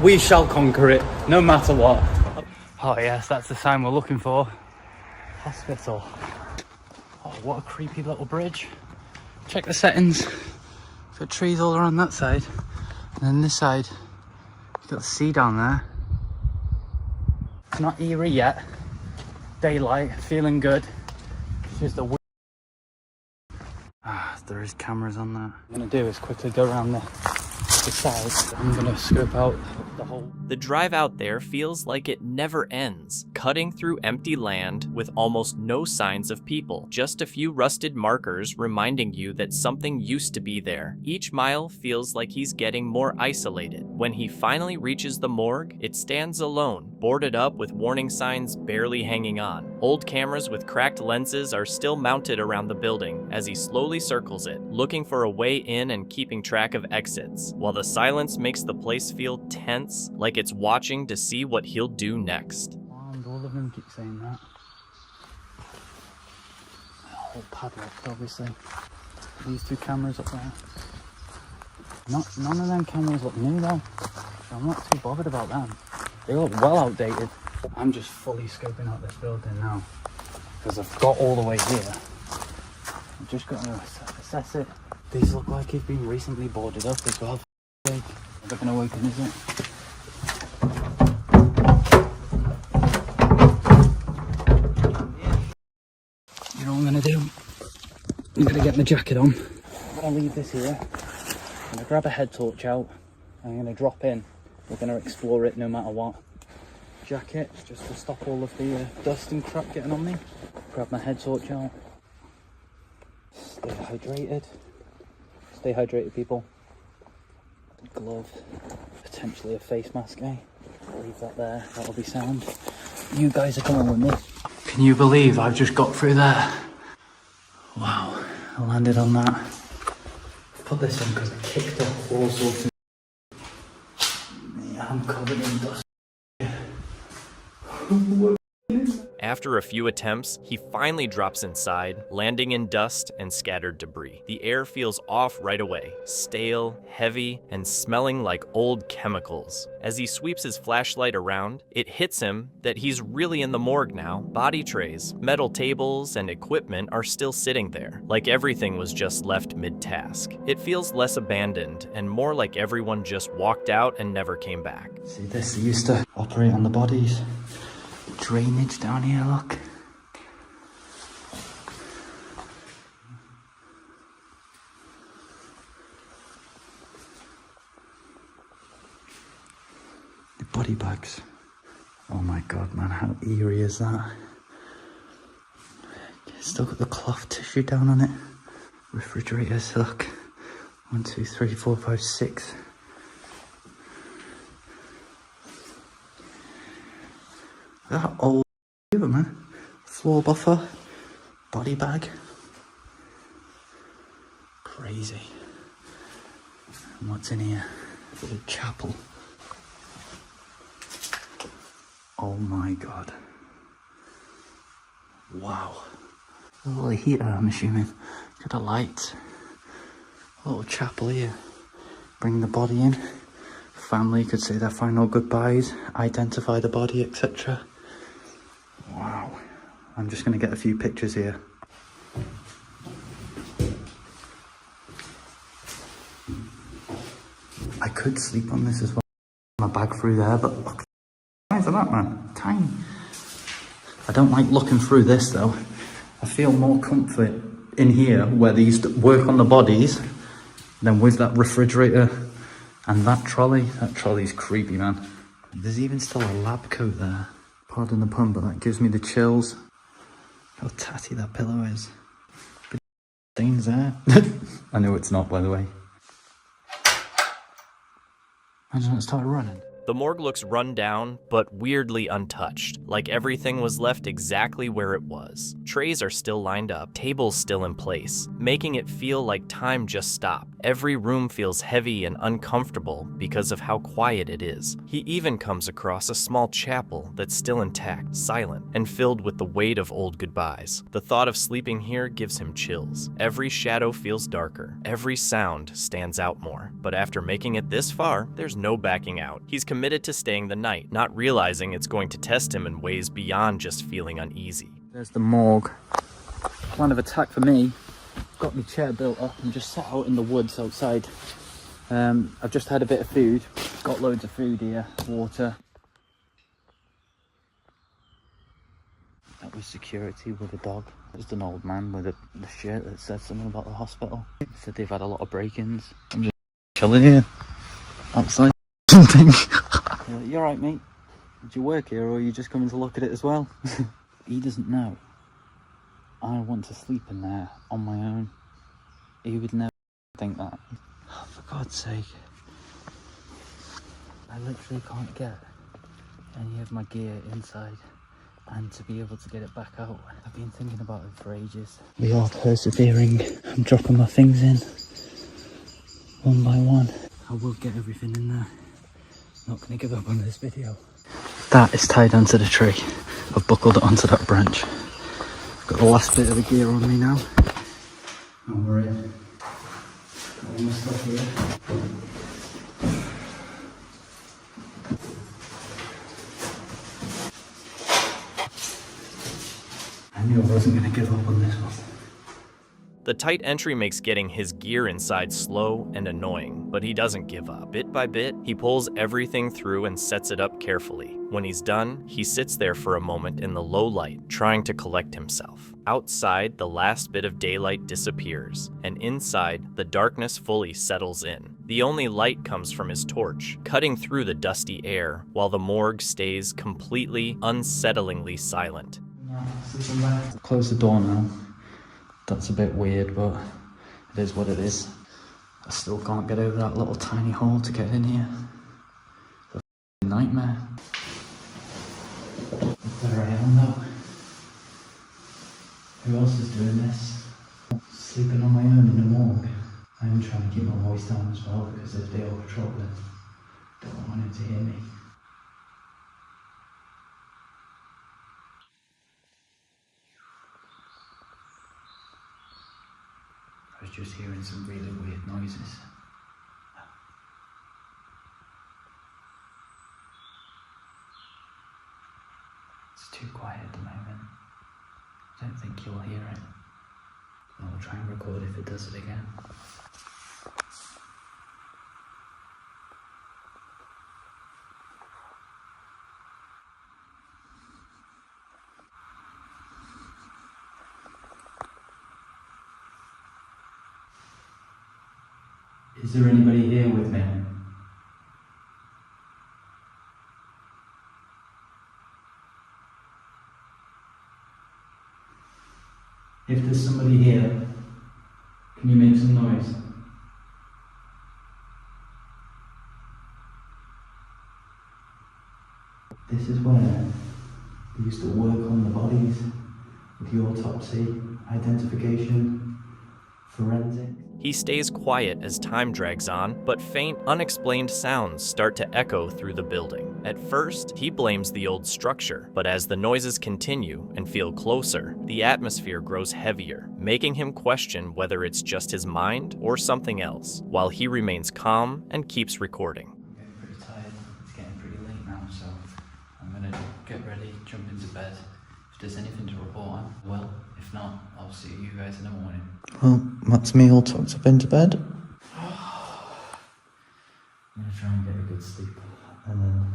we shall conquer it no matter what. Oh yes, that's the sign we're looking for. Hospital. Oh, what a creepy little bridge. Check the settings. Got trees all around that side, and then this side you've got the sea down there. It's not eerie yet. Daylight, feeling good. It's just a there is cameras on that. What I'm gonna do is quickly go around the side. I'm gonna scope out the whole. The drive out there feels like it never ends, cutting through empty land with almost no signs of people. Just a few rusted markers reminding you that something used to be there. Each mile feels like he's getting more isolated. When he finally reaches the morgue, it stands alone, boarded up with warning signs barely hanging on. Old cameras with cracked lenses are still mounted around the building as he slowly circles it, looking for a way in and keeping track of exits, while the silence makes the place feel tense, like it's watching to see what he'll do next. And all of them keep saying that. All padlocked, obviously. These two cameras up there. None of them cameras look new though. I'm not too bothered about them. They look well outdated. I'm just fully scoping out this building now because I've got all the way here. I've just got to assess it. These look like it's been recently boarded up as well. Never gonna open, is it? You know what I'm gonna do? I'm gonna get my jacket on. I'm gonna leave this here. I'm gonna grab a head torch out. I'm gonna drop in. We're gonna explore it no matter what. Jacket, just to stop all of the dust and crap getting on me. Grab my head torch out. Stay hydrated. Stay hydrated, people. Glove. Potentially a face mask, eh? Leave that there. That'll be sound. You guys are coming with me. Can you believe I've just got through there? Wow. I landed on that. Put this on because I kicked off all sorts of... Yeah, I'm covered in dust. After a few attempts, he finally drops inside, landing in dust and scattered debris. The air feels off right away, stale, heavy, and smelling like old chemicals. As he sweeps his flashlight around, it hits him that he's really in the morgue now. Body trays, metal tables, and equipment are still sitting there, like everything was just left mid-task. It feels less abandoned and more like everyone just walked out and never came back. See this? They used to operate on the bodies. Drainage down here, look. The body bags. Oh my god, man, how eerie is that? Still got the cloth tissue down on it. Refrigerators, look. 1, 2, 3, 4, 5, 6. That old man. Floor buffer. Body bag. Crazy. And what's in here? A little chapel. Oh my god. Wow. A little heater, I'm assuming. Got a light. A little chapel here. Bring the body in. family could say their final goodbyes, identify the body, etc. Wow. I'm just going to get a few pictures here. I could sleep on this as well. My bag through there, but look the size of that, man. Tiny. I don't like looking through this though. I feel more comfort in here where they used to work on the bodies than with that refrigerator and that trolley. That trolley's creepy, man. There's even still a lab coat there. Pardon the pun, but that gives me the chills. How tatty that pillow is. Bit stains there. I know it's not, by the way. Imagine it started running. The morgue looks run down, but weirdly untouched, like everything was left exactly where it was. Trays are still lined up, tables still in place, making it feel like time just stopped. Every room feels heavy and uncomfortable because of how quiet it is. He even comes across a small chapel that's still intact, silent, and filled with the weight of old goodbyes. The thought of sleeping here gives him chills. Every shadow feels darker, every sound stands out more. But after making it this far, there's no backing out. He's committed to staying the night, not realizing it's going to test him in ways beyond just feeling uneasy. There's the morgue. Plan of attack for me. Got my chair built up and just sat out in the woods outside. I've just had a bit of food. Got loads of food here, water. That was security with a dog. Just an old man with a shirt that said something about the hospital. He said they've had a lot of break-ins. I'm just chilling here outside. Something. You're right, mate. Did you work here or are you just coming to look at it as well? He doesn't know. I want to sleep in there on my own. He would never think that. Oh, for God's sake. I literally can't get any of my gear inside and to be able to get it back out. I've been thinking about it for ages. We are persevering. I'm dropping my things in one by one. I will get everything in there. Not going to give up on this video. That is tied onto the tree. I've buckled it onto that branch. Got the last bit of the gear on me now. And we're in. Got all my stuff here. I knew I wasn't going to give up on this one. The tight entry makes getting his gear inside slow and annoying, but he doesn't give up. Bit by bit, he pulls everything through and sets it up carefully. When he's done, he sits there for a moment in the low light, trying to collect himself. Outside, the last bit of daylight disappears, and inside, the darkness fully settles in. The only light comes from his torch, cutting through the dusty air, while the morgue stays completely, unsettlingly silent. Close the door now. That's a bit weird, but it is what it is. I still can't get over that little tiny hole to get in here. It's a nightmare. Where I am though. Who else is doing this? Sleeping on my own in the morgue. I am trying to keep my voice down as well because if they are patrolling, don't want him to hear me. I was just hearing some really weird noises. It's too quiet at the moment. I don't think you'll hear it. I'll try and record if it does it again. Is there anybody here with me? If there's somebody here, can you make some noise? This is where they used to work on the bodies with the autopsy, identification, forensic. He stays quiet as time drags on, but faint, unexplained sounds start to echo through the building. At first, he blames the old structure, but as the noises continue and feel closer, the atmosphere grows heavier, making him question whether it's just his mind or something else, while he remains calm and keeps recording. I'm getting pretty now, so I'm gonna get ready, jump into bed. If there's anything to report on, well, if not, I'll see you guys in the morning. Well, that's me all tucked up into bed. I'm gonna try and get a good sleep, and then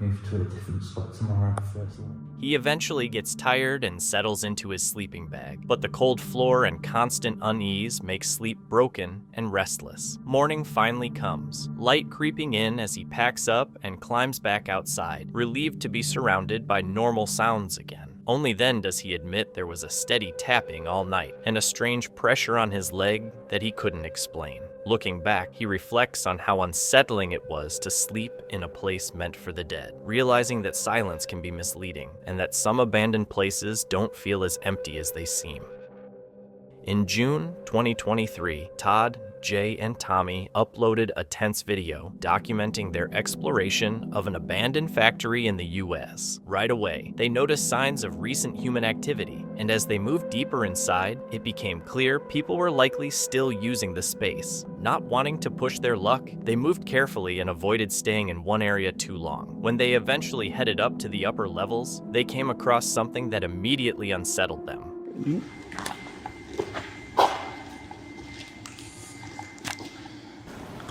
move to a different spot tomorrow first look. He eventually gets tired and settles into his sleeping bag, but the cold floor and constant unease make sleep broken and restless. Morning finally comes, light creeping in as he packs up and climbs back outside, relieved to be surrounded by normal sounds again. Only then does he admit there was a steady tapping all night and a strange pressure on his leg that he couldn't explain. Looking back, he reflects on how unsettling it was to sleep in a place meant for the dead, realizing that silence can be misleading and that some abandoned places don't feel as empty as they seem. In June 2023, Todd, Jay, and Tommy uploaded a tense video documenting their exploration of an abandoned factory in the US. Right away, they noticed signs of recent human activity, and as they moved deeper inside, it became clear people were likely still using the space. Not wanting to push their luck, they moved carefully and avoided staying in one area too long. When they eventually headed up to the upper levels, they came across something that immediately unsettled them.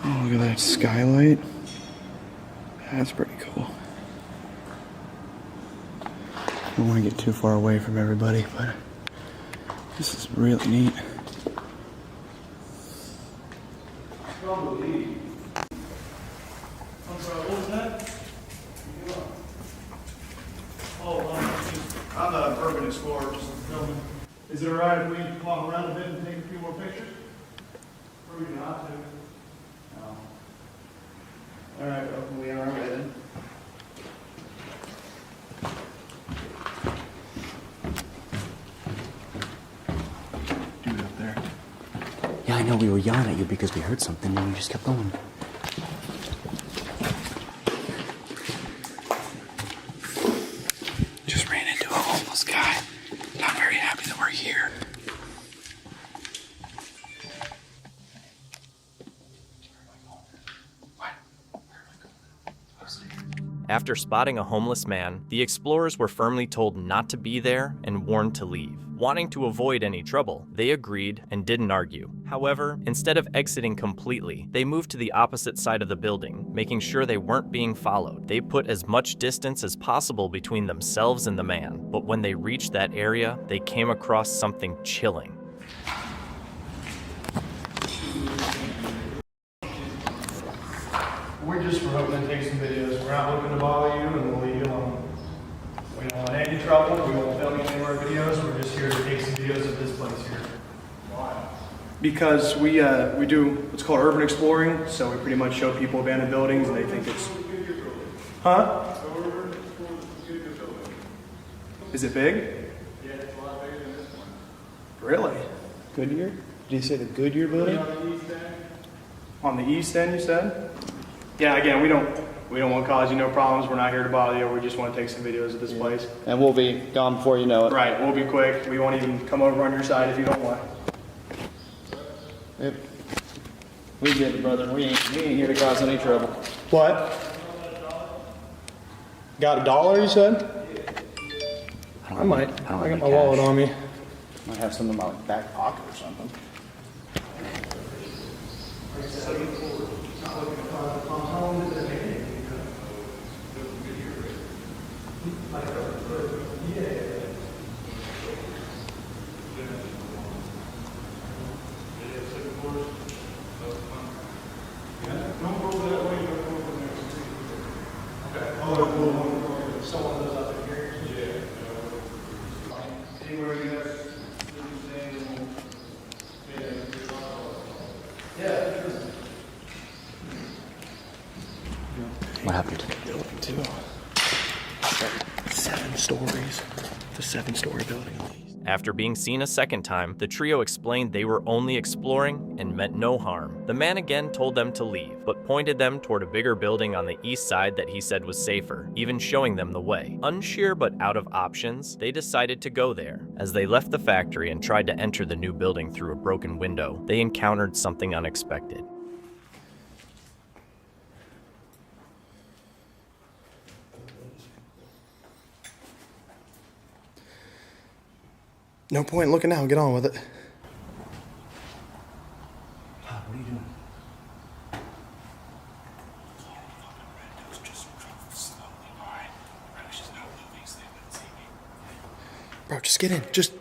Oh, look at that skylight. That's pretty cool. I don't want to get too far away from everybody, but this is really neat. I'm an urban explorer, just filming. Is it alright if we walk around a bit and take a few more pictures? Probably not to. No. Alright, well, we are alright then. Dude up there. Yeah, I know we were yelling at you because we heard something and you just kept going. Just ran into a homeless guy. Not very happy that we're here. After spotting a homeless man, the explorers were firmly told not to be there and warned to leave. Wanting to avoid any trouble, they agreed and didn't argue. However, instead of exiting completely, they moved to the opposite side of the building, making sure they weren't being followed. They put as much distance as possible between themselves and the man, but when they reached that area, they came across something chilling. We're just hoping to take some videos. We're not looking to bother you and we'll leave you alone. We don't want any trouble. We won't film any of our videos. We're just here to take some videos of this place here. Why? Because we do what's called urban exploring. So we pretty much show people abandoned buildings and they think it's... Huh? Is it big? Yeah, it's a lot bigger than this one. Really? Goodyear? Did you say the Goodyear building? On the east end. On the east end, you said? Yeah, again, we don't want to cause you no problems. We're not here to bother you. We just want to take some videos of this place. And we'll be gone before you know it. Right, we'll be quick. We won't even come over on your side if you don't want. Yep. We get it, brother. We ain't here to cause any trouble. What? Got $1, you said? I might. I got my wallet on me. Might have some in my back pocket or something. What happened? Building too. 7 stories. It's a 7-story building. After being seen a second time, the trio explained they were only exploring and meant no harm. The man again told them to leave, but pointed them toward a bigger building on the east side that he said was safer, even showing them the way. Unsure but out of options, they decided to go there. As they left the factory and tried to enter the new building through a broken window, they encountered something unexpected. No point looking now. Get on with it. What are you doing? Bro, just get in. Just...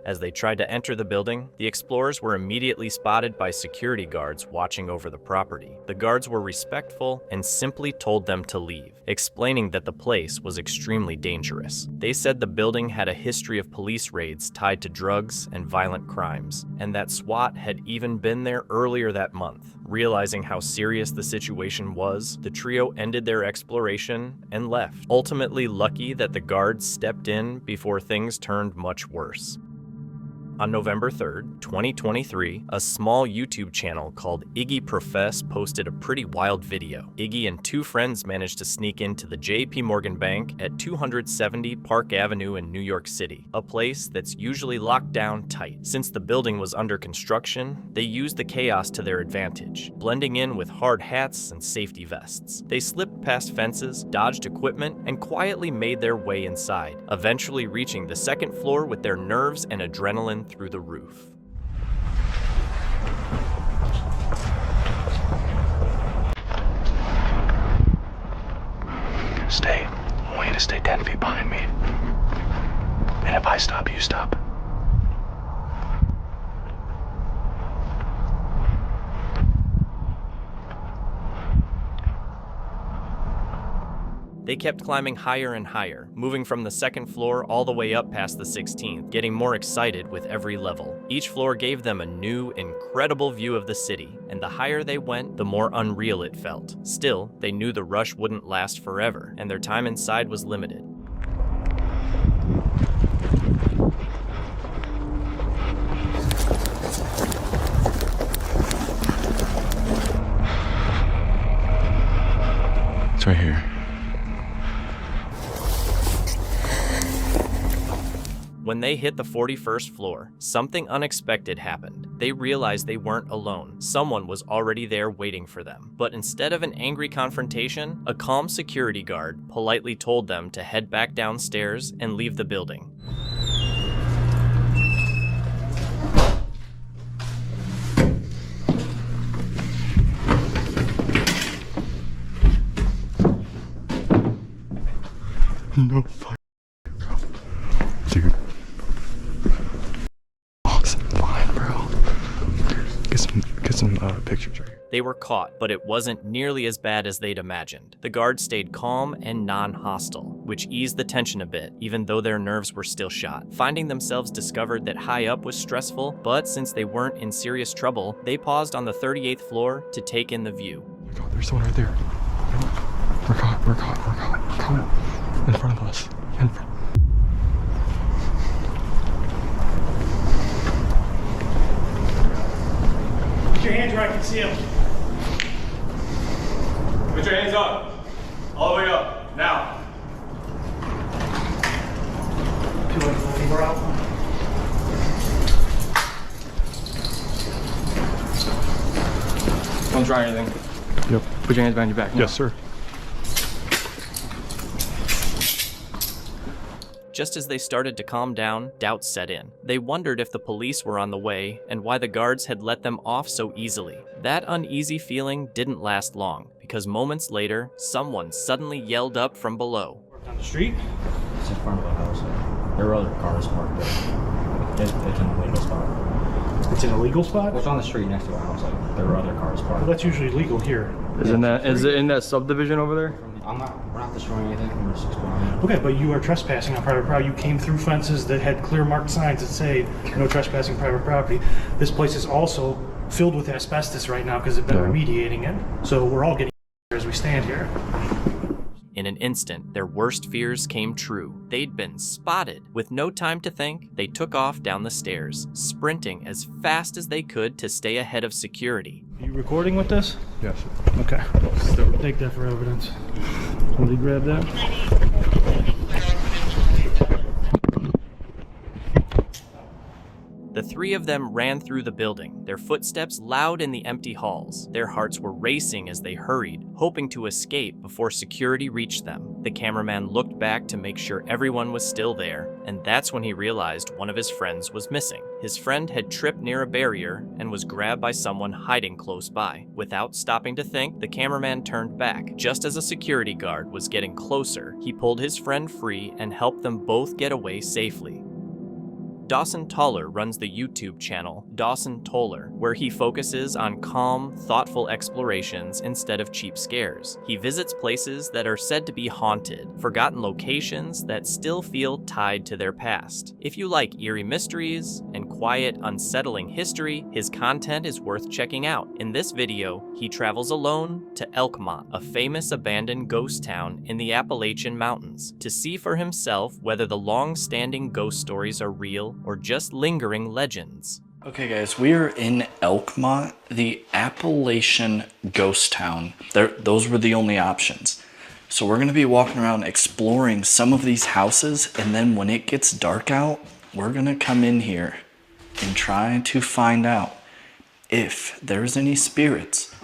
As they tried to enter the building, the explorers were immediately spotted by security guards watching over the property. The guards were respectful and simply told them to leave, explaining that the place was extremely dangerous. They said the building had a history of police raids tied to drugs and violent crimes, and that SWAT had even been there earlier that month. Realizing how serious the situation was, the trio ended their exploration and left, ultimately lucky that the guards stepped in before things turned much worse. On November 3rd, 2023, a small YouTube channel called Iggy Profess posted a pretty wild video. Iggy and two friends managed to sneak into the JP Morgan Bank at 270 Park Avenue in New York City, a place that's usually locked down tight. Since the building was under construction, they used the chaos to their advantage, blending in with hard hats and safety vests. They slipped past fences, dodged equipment, and quietly made their way inside, eventually reaching the second floor with their nerves and adrenaline through the roof. Stay. I want you to stay 10 feet behind me. And if I stop, you stop. They kept climbing higher and higher, moving from the second floor all the way up past the 16th, getting more excited with every level. Each floor gave them a new, incredible view of the city, and the higher they went, the more unreal it felt. Still, they knew the rush wouldn't last forever, and their time inside was limited. It's right here. When they hit the 41st floor, something unexpected happened. They realized they weren't alone. Someone was already there waiting for them. But instead of an angry confrontation, a calm security guard politely told them to head back downstairs and leave the building. No fuck, bro. Dude. Fine, bro. Get some pictures right here. They were caught, but it wasn't nearly as bad as they'd imagined. The guards stayed calm and non-hostile, which eased the tension a bit, even though their nerves were still shot. Finding themselves discovered that high up was stressful, but since they weren't in serious trouble, they paused on the 38th floor to take in the view. Oh my god, there's someone right there. We're caught. Come on. In front of us. Put your hands where I can see them. Put your hands up. All the way up. Now. Don't try anything. Yep. Put your hands behind your back. Yes, sir. Just as they started to calm down, doubts set in. They wondered if the police were on the way and why the guards had let them off so easily. That uneasy feeling didn't last long, because moments later, someone suddenly yelled up from below. Down the street? It's in front of the house. There were other cars parked there. It's in a legal spot. It's an illegal spot? Well, it's on the street next to our house. Like, there were other cars parked. Well, that's usually legal here. Is it in that subdivision over there? We're not destroying anything. We're just exploring. Okay, but you are trespassing on private property. You came through fences that had clear marked signs that say no trespassing private property. This place is also filled with asbestos right now because they've been remediating it. So we're all getting as we stand here. In an instant, their worst fears came true. They'd been spotted. With no time to think, they took off down the stairs, sprinting as fast as they could to stay ahead of security. Are you recording with this? Yes. Okay. Take that for evidence. Somebody grab that. The three of them ran through the building, their footsteps loud in the empty halls. Their hearts were racing as they hurried, hoping to escape before security reached them. The cameraman looked back to make sure everyone was still there, and that's when he realized one of his friends was missing. His friend had tripped near a barrier and was grabbed by someone hiding close by. Without stopping to think, the cameraman turned back. Just as a security guard was getting closer, he pulled his friend free and helped them both get away safely. Dawson Toller runs the YouTube channel Dawson Toller, where he focuses on calm, thoughtful explorations instead of cheap scares. He visits places that are said to be haunted, forgotten locations that still feel tied to their past. If you like eerie mysteries and quiet, unsettling history, his content is worth checking out. In this video, he travels alone to Elkmont, a famous abandoned ghost town in the Appalachian Mountains, to see for himself whether the long-standing ghost stories are real or just lingering legends. Okay guys, we are in Elkmont, the Appalachian ghost town. Those were the only options. So we're gonna be walking around exploring some of these houses, and then when it gets dark out, we're gonna come in here and try to find out if there's any spirits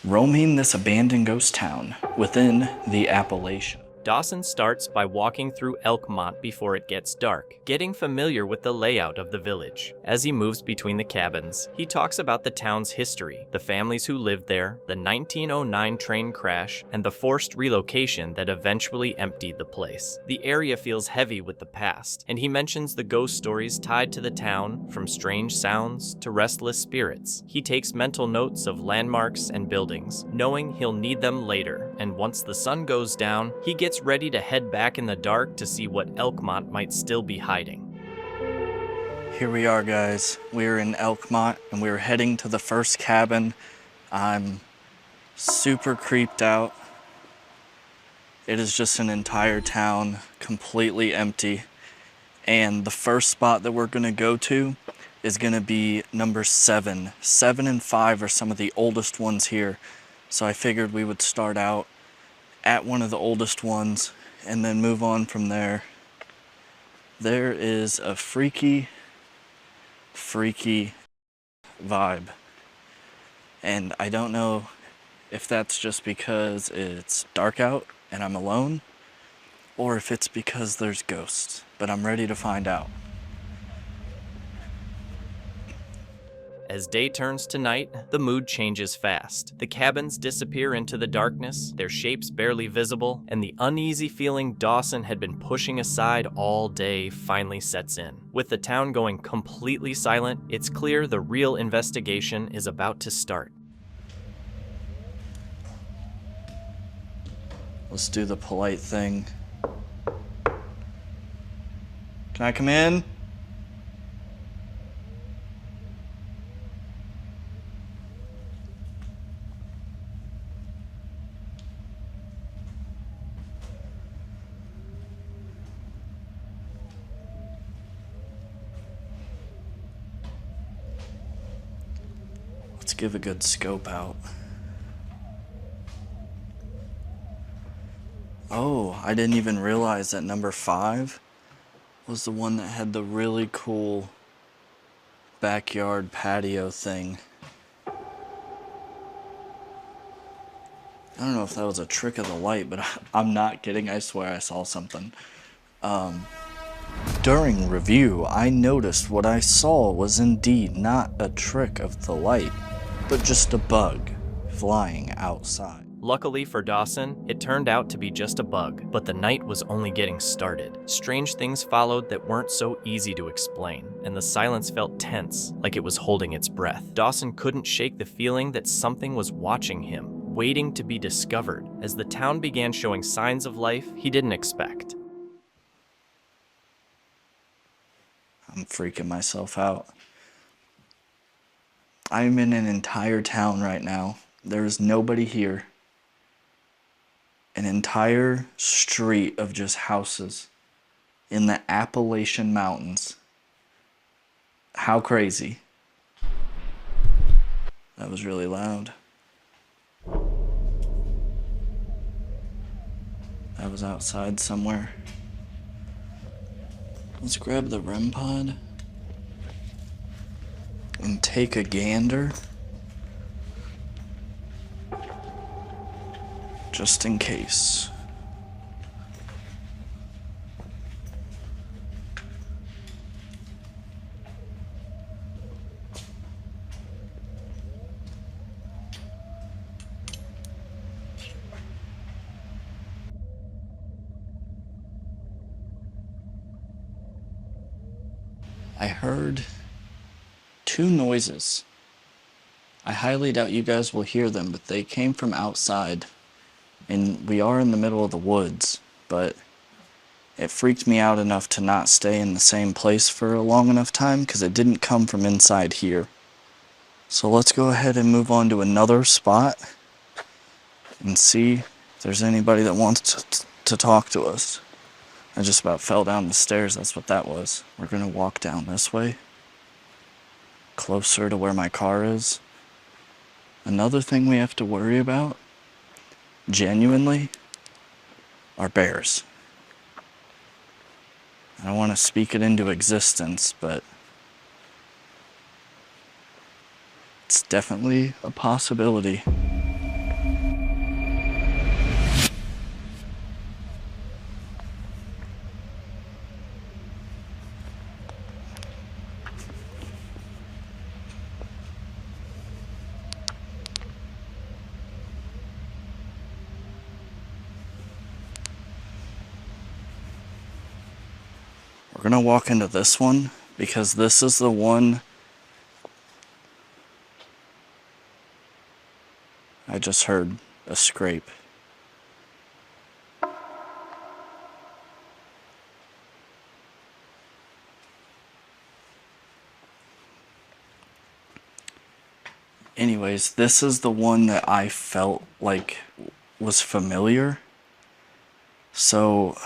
roaming this abandoned ghost town within the Appalachian. Dawson starts by walking through Elkmont before it gets dark, getting familiar with the layout of the village. As he moves between the cabins, he talks about the town's history, the families who lived there, the 1909 train crash, and the forced relocation that eventually emptied the place. The area feels heavy with the past, and he mentions the ghost stories tied to the town, from strange sounds to restless spirits. He takes mental notes of landmarks and buildings, knowing he'll need them later, and once the sun goes down, he gets ready to head back in the dark to see what Elkmont might still be hiding. Here we are, guys. We're in Elkmont and we're heading to the first cabin. I'm super creeped out. It is just an entire town, completely empty. And the first spot that we're gonna go to is gonna be number 7. 7 and 5 are some of the oldest ones here. So I figured we would start out at one of the oldest ones and then move on from there. There is a freaky vibe. And I don't know if that's just because it's dark out and I'm alone, or if it's because there's ghosts, but I'm ready to find out. As day turns to night, the mood changes fast. The cabins disappear into the darkness, their shapes barely visible, and the uneasy feeling Dawson had been pushing aside all day finally sets in. With the town going completely silent, it's clear the real investigation is about to start. Let's do the polite thing. Can I come in? Let's give a good scope out. Oh, I didn't even realize that number 5 was the one that had the really cool backyard patio thing. I don't know if that was a trick of the light, but I'm not kidding. I swear I saw something. During review, I noticed what I saw was indeed not a trick of the light, but just a bug flying outside. Luckily for Dawson, it turned out to be just a bug, but the night was only getting started. Strange things followed that weren't so easy to explain, and the silence felt tense, like it was holding its breath. Dawson couldn't shake the feeling that something was watching him, waiting to be discovered, as the town began showing signs of life he didn't expect. I'm freaking myself out. I'm in an entire town right now. There's nobody here. An entire street of just houses in the Appalachian Mountains. How crazy. That was really loud. That was outside somewhere. Let's grab the REM pod. and take a gander. Just in case. I heard 2 noises. I highly doubt you guys will hear them, but they came from outside. And we are in the middle of the woods, but it freaked me out enough to not stay in the same place for a long enough time because it didn't come from inside here. So let's go ahead and move on to another spot and see if there's anybody that wants to talk to us. I just about fell down the stairs, that's what that was. We're gonna walk down this way, closer to where my car is. Another thing we have to worry about, genuinely, are bears. I don't want to speak it into existence, but it's definitely a possibility. We're gonna walk into this one because this is the one I just heard a scrape. Anyways, this is the one that I felt like was familiar. So,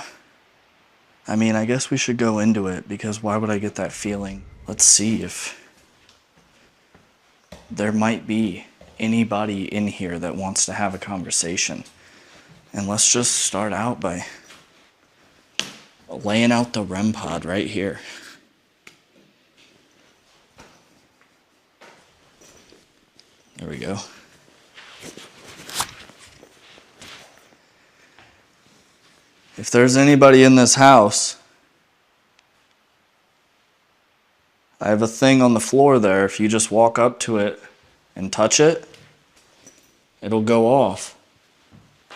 I mean, I guess we should go into it because why would I get that feeling? Let's see if there might be anybody in here that wants to have a conversation. And let's just start out by laying out the REM pod right here. There we go. If there's anybody in this house, I have a thing on the floor there. If you just walk up to it and touch it, it'll go off.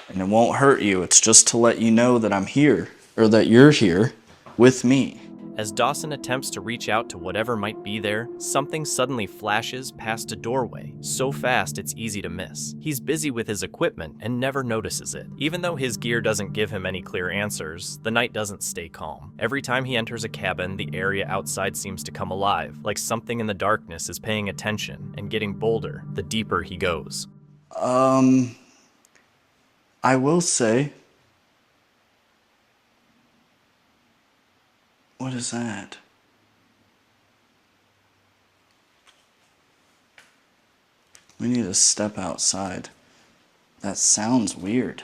And it won't hurt you. It's just to let you know that I'm here, or that you're here with me. As Dawson attempts to reach out to whatever might be there, something suddenly flashes past a doorway, so fast it's easy to miss. He's busy with his equipment and never notices it. Even though his gear doesn't give him any clear answers, the night doesn't stay calm. Every time he enters a cabin, the area outside seems to come alive, like something in the darkness is paying attention and getting bolder the deeper he goes. I will say, what is that? We need to step outside. That sounds weird.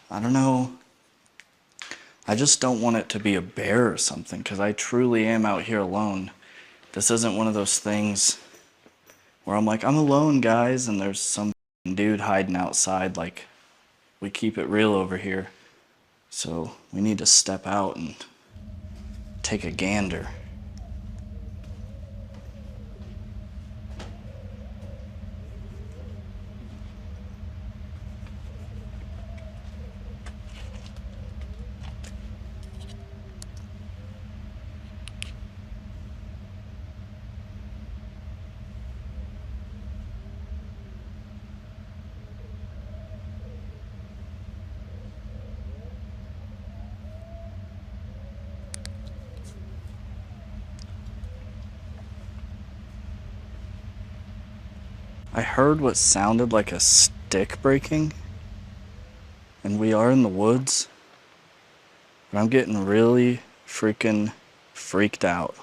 I don't know. I just don't want it to be a bear or something, because I truly am out here alone. This isn't one of those things where I'm like, I'm alone, guys, and there's some dude hiding outside. Like, we keep it real over here. So we need to step out and take a gander. I heard what sounded like a stick breaking, and we are in the woods, but I'm getting really freaking freaked out.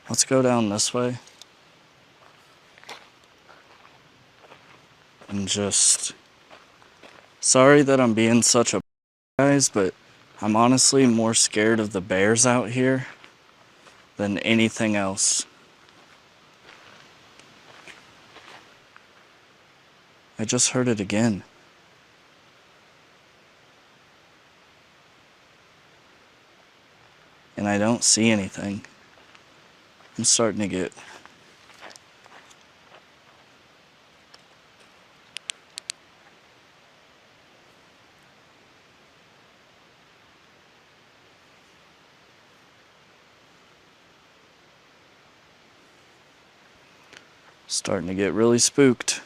Let's go down this way. and just sorry that I'm being such a guys, but I'm honestly more scared of the bears out here than anything else. I just heard it again. And I don't see anything. I'm starting to get really spooked.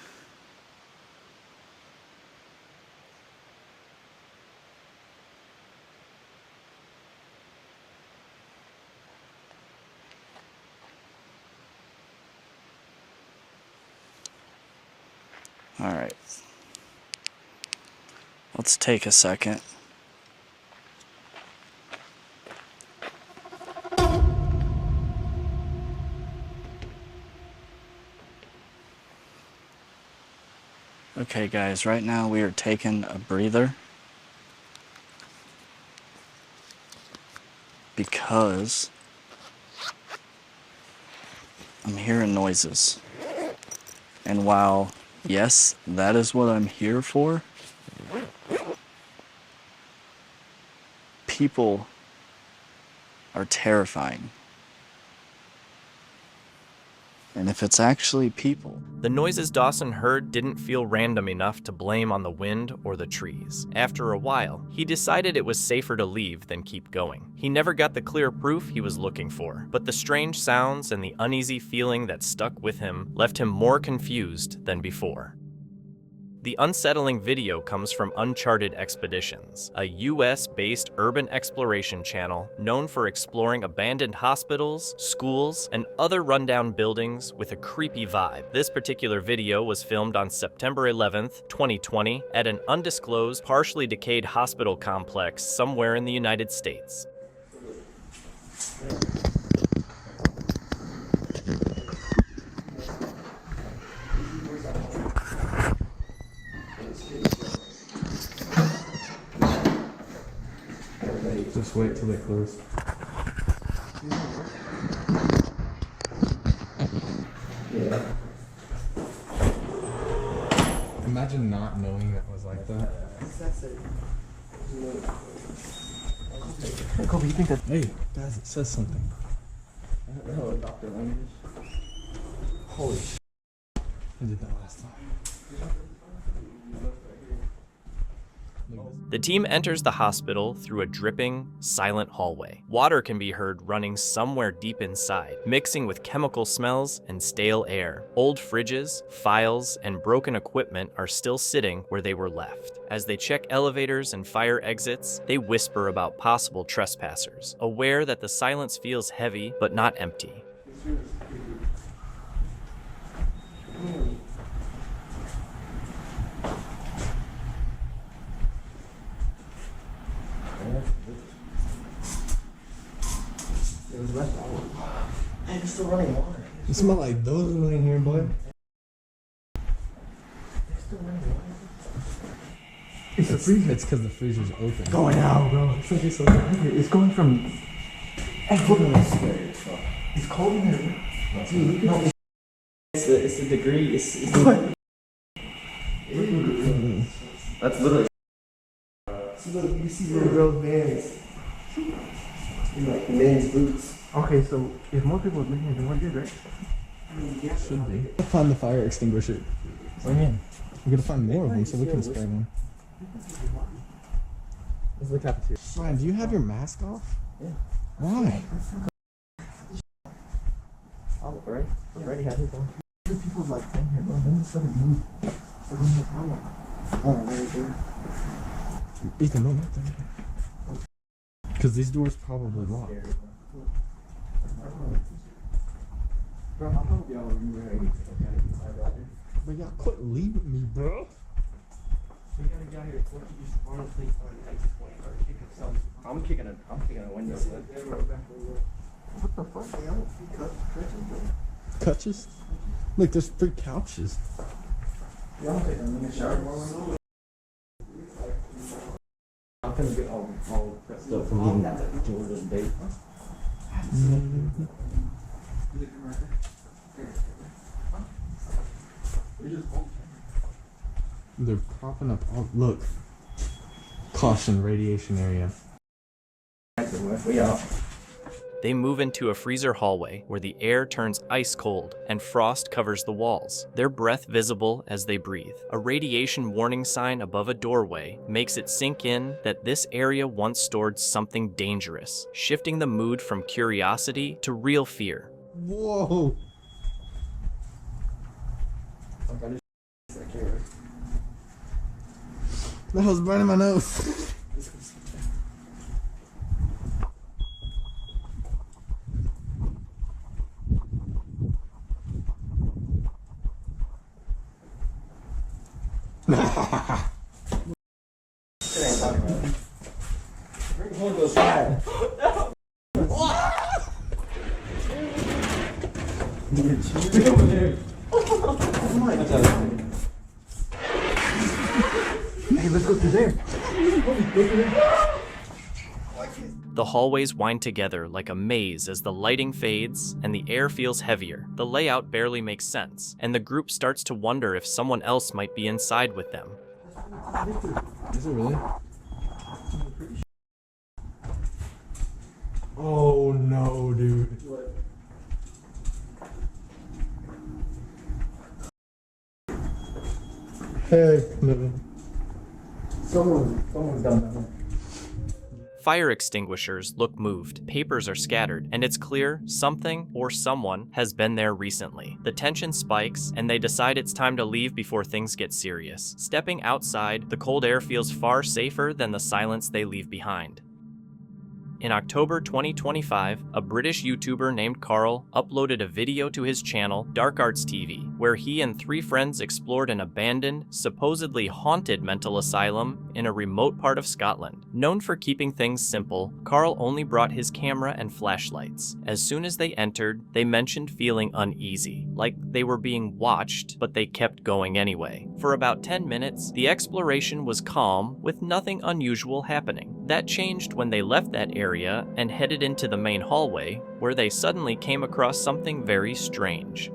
All right. Let's take a second. Okay guys, right now we are taking a breather because I'm hearing noises. And while, yes, that is what I'm here for, people are terrifying. And if it's actually people... The noises Dawson heard didn't feel random enough to blame on the wind or the trees. After a while, he decided it was safer to leave than keep going. He never got the clear proof he was looking for, but the strange sounds and the uneasy feeling that stuck with him left him more confused than before. The Unsettling video comes from Uncharted Expeditions, a US-based urban exploration channel known for exploring abandoned hospitals, schools, and other rundown buildings with a creepy vibe. This particular video was filmed on September 11th, 2020, at an undisclosed, partially decayed hospital complex somewhere in the United States. Just wait till they close. Yeah. Imagine not knowing that was like that. Hey, Kobe, you think that? Hey, guys, it says something. Hello, Dr. Language. Holy sh! I did that last time. The team enters the hospital through a dripping, silent hallway. Water can be heard running somewhere deep inside, mixing with chemical smells and stale air. Old fridges, files, and broken equipment are still sitting where they were left. As they check elevators and fire exits, they whisper about possible trespassers, aware that the silence feels heavy but not empty. Hey, it's still running water. You smell like those in here, boy. It's still running water. It's the freezer. It's because the freezer's open. Going out, bro. It's like it's okay. It's going from. Hey, look at this. It's cold in here. Dude, look at this. It's the degree. It's the. That's literally. See, look, you see little girls' vans. In like men's boots. Okay, so if more people have been here, then we're good, right? Yeah. Should be. Find the fire extinguisher. What do you mean? We're gonna find more of them so we can spray one. It's the cafeteria. Ryan, do you have your mask off? Yeah. Why? Oh, right. I already had it on. People like in here, bro. Then it's gonna move. Oh, very good. Ethan, don't let them in. Because these doors probably locked. Bro, I'll probably all remember. But y'all quit leaving me, bro. We gotta get out here. What you just honestly I'm kicking a window. What the fuck? I don't see crutches, bro. Crutches? Look, there's 3 couches. I'm gonna get all pressed up from Jordan date. They're popping up all. Look. Caution, radiation area. We out. They move into a freezer hallway where the air turns ice cold and frost covers the walls, their breath visible as they breathe. A radiation warning sign above a doorway makes it sink in that this area once stored something dangerous, shifting the mood from curiosity to real fear. Whoa! That was burning my nose. Hey, let's go through there. The hallways wind together like a maze as the lighting fades and the air feels heavier. The layout barely makes sense, and the group starts to wonder if someone else might be inside with them. Is it really? Oh no, dude. Heck no. Someone's done that one. Fire extinguishers look moved, papers are scattered, and it's clear something or someone has been there recently. The tension spikes, and they decide it's time to leave before things get serious. Stepping outside, the cold air feels far safer than the silence they leave behind. In October 2025, a British YouTuber named Carl uploaded a video to his channel, Dark Arts TV, where he and 3 friends explored an abandoned, supposedly haunted mental asylum in a remote part of Scotland. Known for keeping things simple, Carl only brought his camera and flashlights. As soon as they entered, they mentioned feeling uneasy, like they were being watched, but they kept going anyway. For about 10 minutes, the exploration was calm, with nothing unusual happening. That changed when they left that area and headed into the main hallway, where they suddenly came across something very strange.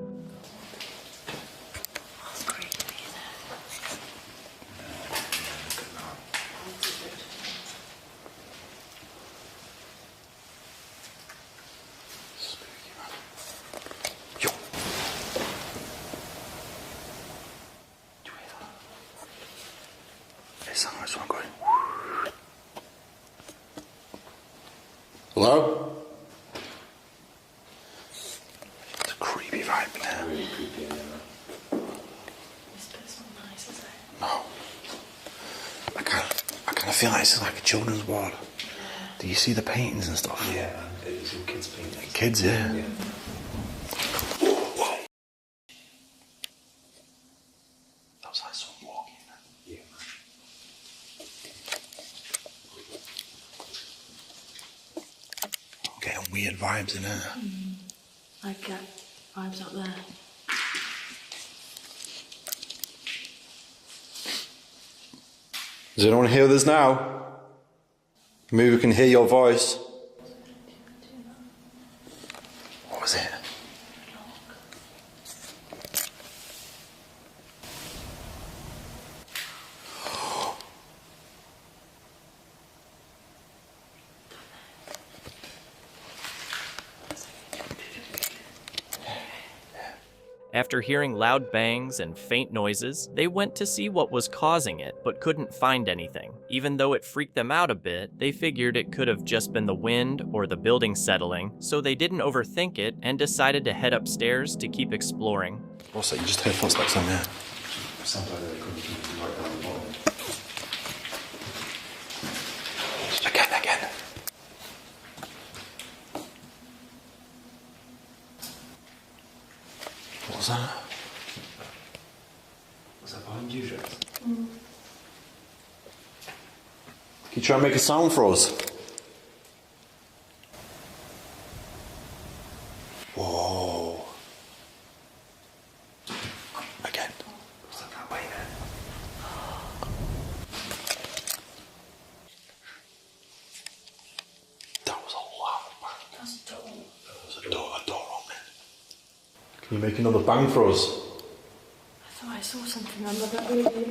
Hello? It's a creepy vibe in there. Really creepy, yeah. This place not nice, is it? No. I kind of feel like this is like a children's ward. Yeah. Do you see the paintings and stuff? Yeah, it's all kids paintings. Kids, yeah. Whoa. That was like someone walking. Yeah. Getting weird vibes in here. I get vibes up there. Does anyone hear this now? Maybe we can hear your voice. What was it? After hearing loud bangs and faint noises, they went to see what was causing it, but couldn't find anything. Even though it freaked them out a bit, they figured it could have just been the wind or the building settling, so they didn't overthink it and decided to head upstairs to keep exploring. What's that? You just heard footsteps on there. Sometimes they couldn't keep it right down the bottom. Again. What was that? Was that behind you, James? Can you try and make a sound for us? Whoa. Again. Was that way there? Can you make another bang for us? I thought I saw something on the back window. It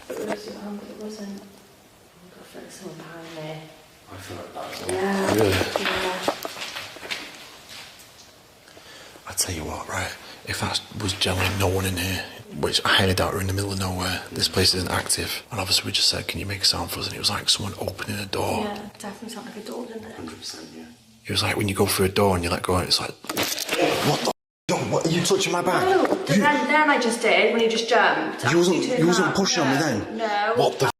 was but it wasn't. I felt like someone behind me. I feel like that as well. Yeah. Really? Yeah. I tell you what, right? If that was generally no one in here, which I highly doubt we're in the middle of nowhere, this place isn't active. And obviously we just said, can you make a sound for us? And it was like someone opening a door. Yeah, it definitely sounded like a door, didn't it? 100%, yeah. It was like when you go through a door and you let go and it's like, what the f***? What, are you touching my bag? No, then I just did, when you just jumped. You wasn't pushing on me then? No. What the f***?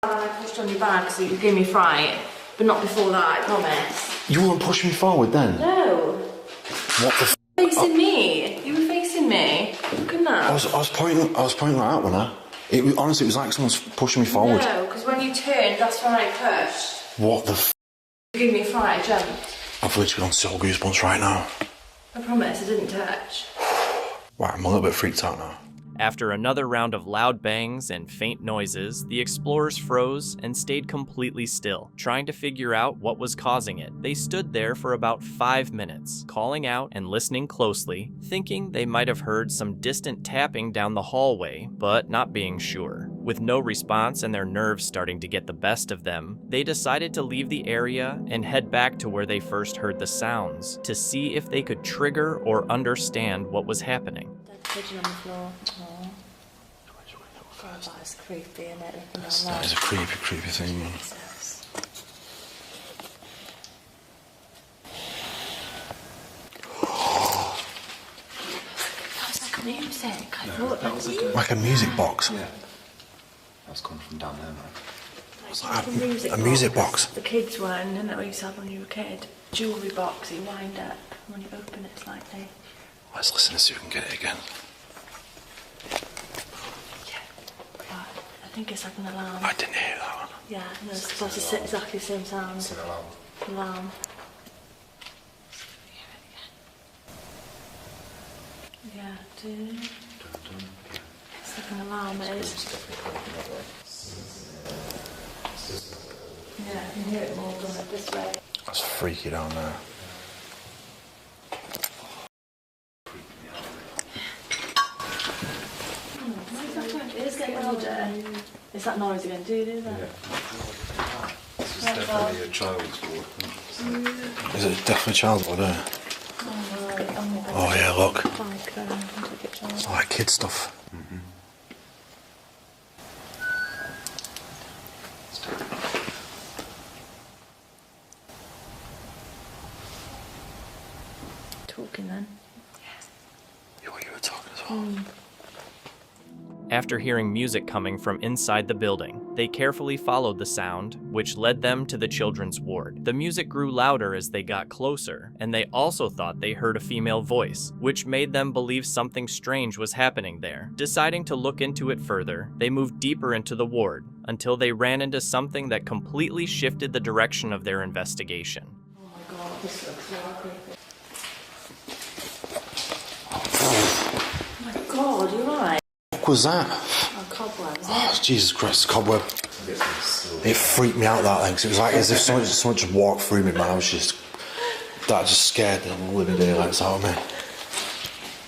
I pushed on your bag so you gave me a fright, but not before that, I promise. You weren't pushing me forward then? No. What the f***? Facing me. You were facing me. Look at that. I was pointing like that, wasn't I? Honestly, it was like someone's pushing me forward. No, because when you turned, that's when I pushed. What the f***? You gave me a fright, I jumped. I've literally gone so goosebumps right now. I promise, I didn't touch. Wow, I'm a little bit freaked out now. After another round of loud bangs and faint noises, the explorers froze and stayed completely still, trying to figure out what was causing it. They stood there for about 5 minutes, calling out and listening closely, thinking they might have heard some distant tapping down the hallway, but not being sure. With no response and their nerves starting to get the best of them, they decided to leave the area and head back to where they first heard the sounds, to see if they could trigger or understand what was happening. Pigeon on the floor. Oh. That's creepy, isn't it? That is a creepy thing, man. That was like music. I thought that was like a music box. Yeah. That's coming from down there, man. It's like a music box. The kids one, didn't it, what you said when you were a kid? Jewellery box, you wind up. When you open it, it's like they... Let's listen and see if we can get it again. I think it's like an alarm. I didn't hear that one. Yeah, no, it's exactly the same sound. It's an alarm. Alarm. Yeah, it's like an alarm, it is. Yeah, I can hear it more going this way. That's freaky down there. It is getting louder. It's that noise again, do you do that? Yeah. This is definitely a child's ward. Is it definitely child's ward there? Oh yeah, look. It's like kid stuff. Mm-hmm. Talking then. You were talking as well. After hearing music coming from inside the building, they carefully followed the sound, which led them to the children's ward. The music grew louder as they got closer, and they also thought they heard a female voice, which made them believe something strange was happening there. Deciding to look into it further, they moved deeper into the ward, until they ran into something that completely shifted the direction of their investigation. Oh my god, this looks so creepy. Oh my god, you're right. What was that? Oh, cobweb, is Oh, it? Jesus Christ, cobweb. It freaked me out, that thing, 'cause it was like as if someone just walked through me, man. That just scared the living daylights out of me.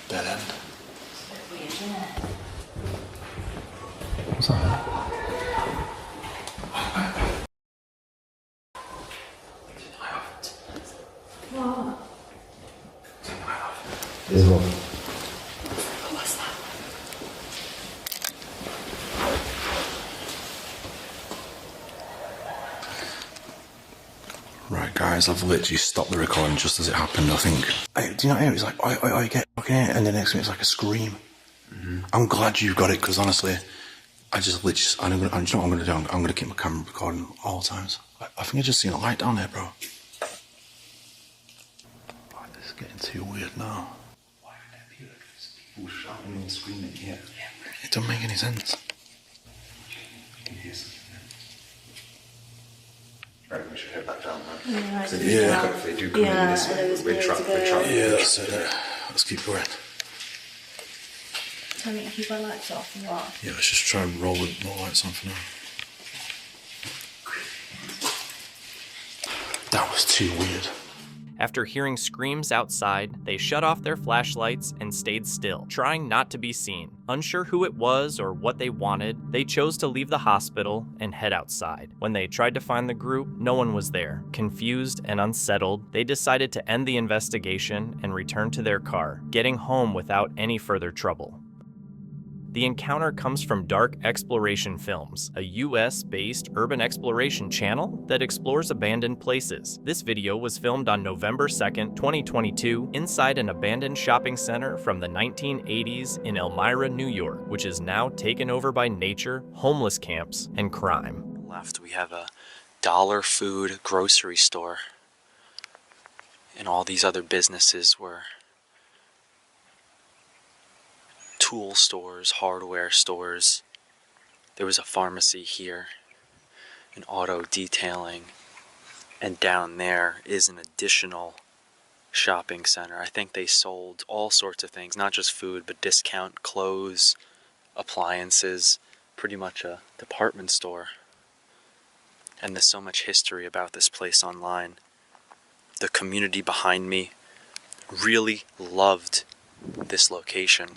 Dead end. Weird, isn't it? What's that? What? Is what? What's that? Right, guys, I've literally stopped the recording just as it happened. I think. Hey, do you not hear it? It's like, oi, get fucking it. And the next minute it's like a scream. Mm-hmm. I'm glad you've got it, because honestly, I just literally, you know what I'm going to do? I'm going to keep my camera recording all times. I think I just seen a light down there, bro. Oh, this is getting too weird now. Why would that be? Like, people shouting and screaming here. It doesn't make any sense. You can hear something. Right, we should head back down, man. Yeah, So yeah. If they do come in this way, we're trapped. Yeah, that's it. Let's keep going. Tell me if you've got lights off and what? Yeah, let's just try and roll with no lights on for now. That was too weird. After hearing screams outside, they shut off their flashlights and stayed still, trying not to be seen. Unsure who it was or what they wanted, they chose to leave the hospital and head outside. When they tried to find the group, no one was there. Confused and unsettled, they decided to end the investigation and return to their car, getting home without any further trouble. The encounter comes from Dark Exploration Films, a US-based urban exploration channel that explores abandoned places. This video was filmed on November 2nd, 2022, inside an abandoned shopping center from the 1980s in Elmira, New York, which is now taken over by nature, homeless camps, and crime. Left, we have a dollar food grocery store, and all these other businesses were tool stores, hardware stores. There was a pharmacy here, an auto detailing, and down there is an additional shopping center. I think they sold all sorts of things, not just food, but discount clothes, appliances, pretty much a department store. And there's so much history about this place online. The community behind me really loved this location,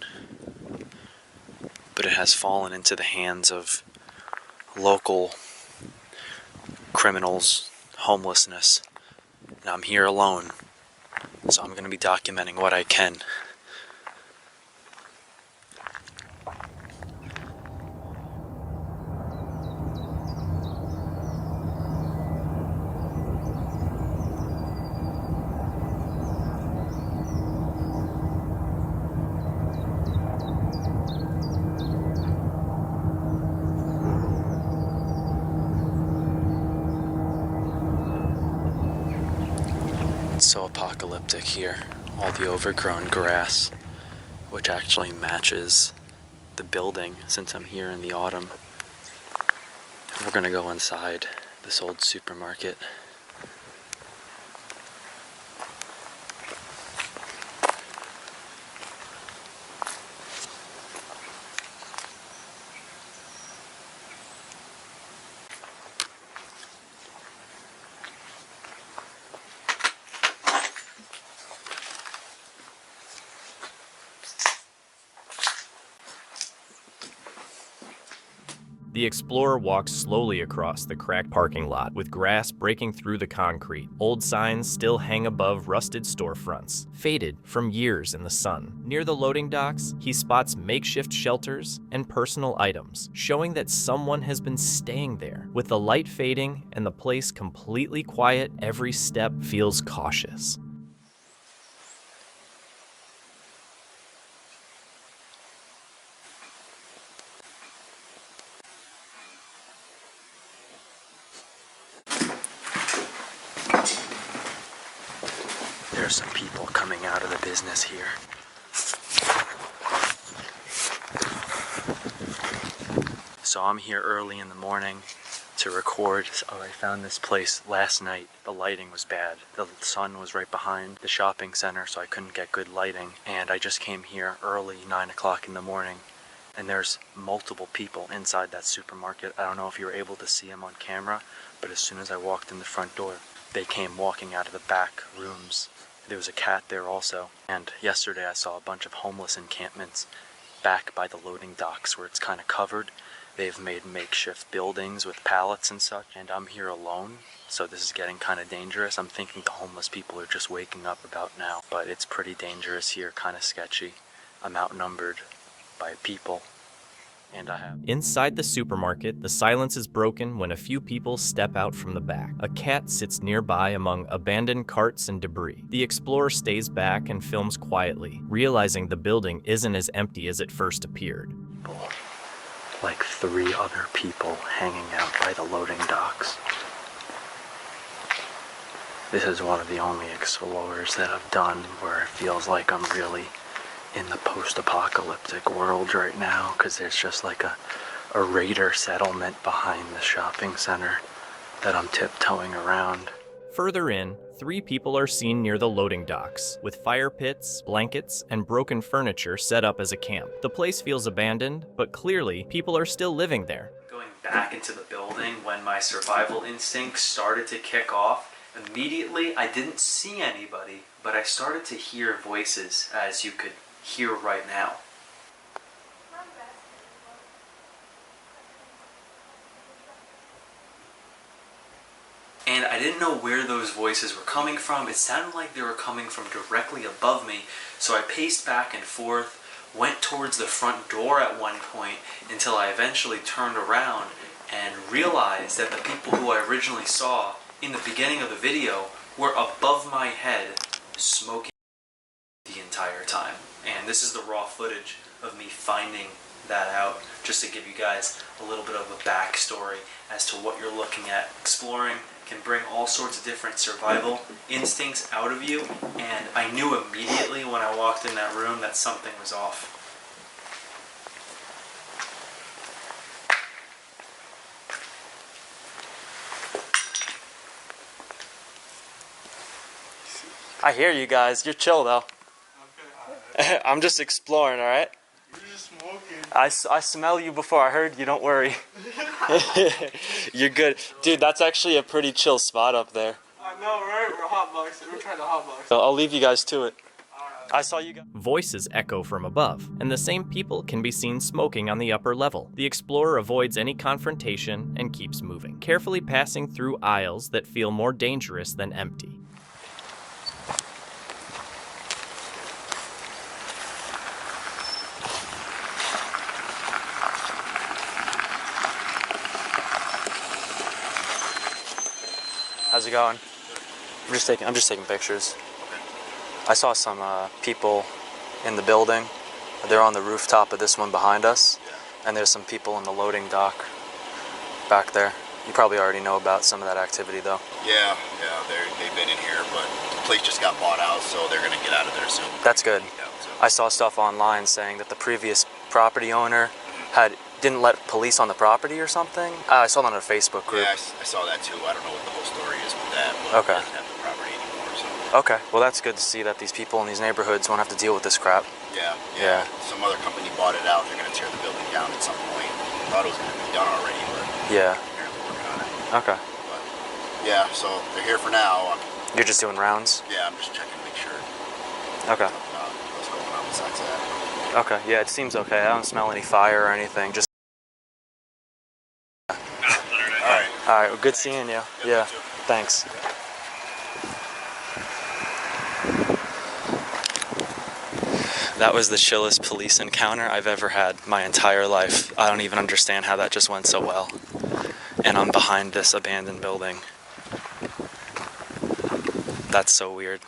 but it has fallen into the hands of local criminals, homelessness, and I'm here alone, so I'm going to be documenting what I can. So apocalyptic here. All the overgrown grass, which actually matches the building since I'm here in the autumn. We're gonna go inside this old supermarket. The explorer walks slowly across the cracked parking lot, with grass breaking through the concrete. Old signs still hang above rusted storefronts, faded from years in the sun. Near the loading docks, he spots makeshift shelters and personal items, showing that someone has been staying there. With the light fading and the place completely quiet, every step feels cautious. There's some people coming out of the business here. So I'm here early in the morning to record. I found this place last night. The lighting was bad. The sun was right behind the shopping center, so I couldn't get good lighting. And I just came here early, 9 o'clock in the morning. And there's multiple people inside that supermarket. I don't know if you were able to see them on camera, but as soon as I walked in the front door, they came walking out of the back rooms. There was a cat there also. And yesterday I saw a bunch of homeless encampments back by the loading docks where it's kind of covered. They've made makeshift buildings with pallets and such. And I'm here alone, so this is getting kind of dangerous. I'm thinking the homeless people are just waking up about now. But it's pretty dangerous here, kind of sketchy. I'm outnumbered by people. And I have. Inside the supermarket, the silence is broken when a few people step out from the back. A cat sits nearby among abandoned carts and debris. The explorer stays back and films quietly, realizing the building isn't as empty as it first appeared. Like 3 other people hanging out by the loading docks. This is one of the only explorers that I've done where it feels like I'm really in the post-apocalyptic world right now, because there's just like a raider settlement behind the shopping center that I'm tiptoeing around. Further in, 3 people are seen near the loading docks, with fire pits, blankets, and broken furniture set up as a camp. The place feels abandoned, but clearly people are still living there. Going back into the building when my survival instincts started to kick off, Immediately, I didn't see anybody, but I started to hear voices, as you could hear right now. And I didn't know where those voices were coming from. It sounded like they were coming from directly above me, so I paced back and forth, went towards the front door at one point until I eventually turned around and realized that the people who I originally saw in the beginning of the video were above my head smoking the entire time. And this is the raw footage of me finding that out, just to give you guys a little bit of a backstory as to what you're looking at. Exploring can bring all sorts of different survival instincts out of you, and I knew immediately when I walked in that room that something was off. I hear you guys. You're chill though. Okay. I'm just exploring, alright? You're just smoking. I smell you before I heard you, don't worry. You're good. Dude, that's actually a pretty chill spot up there. I know, right? We're hotboxing. We're trying to hotbox. So I'll leave you guys to it. I saw you guys. Voices echo from above, and the same people can be seen smoking on the upper level. The explorer avoids any confrontation and keeps moving, carefully passing through aisles that feel more dangerous than empty. How's it going? I'm just taking pictures. I saw some people in the building. They're on the rooftop of this one behind us, and there's some people in the loading dock back there. You probably already know about some of that activity, though. Yeah, they've been in here, but the place just got bought out, so they're gonna get out of there soon. That's good. I saw stuff online saying that the previous property owner didn't let police on the property or something. I saw that on a Facebook group. Yeah, I saw that too. I don't know what the whole story is with that, but Okay. it doesn't have the property anymore. So. Okay, well that's good to see that these people in these neighborhoods won't have to deal with this crap. Yeah. Some other company bought it out. They're gonna tear the building down at some point. Thought it was gonna be done already, but Yeah. apparently working on it. Okay. But yeah, so they're here for now. You're just doing rounds? Yeah, I'm just checking to make sure. Okay. What's going on besides that? Okay, yeah, it seems okay. I don't smell any fire or anything. Just. Alright, well, good seeing you. Yeah, thanks. That was the chillest police encounter I've ever had my entire life. I don't even understand how that just went so well. And I'm behind this abandoned building. That's so weird.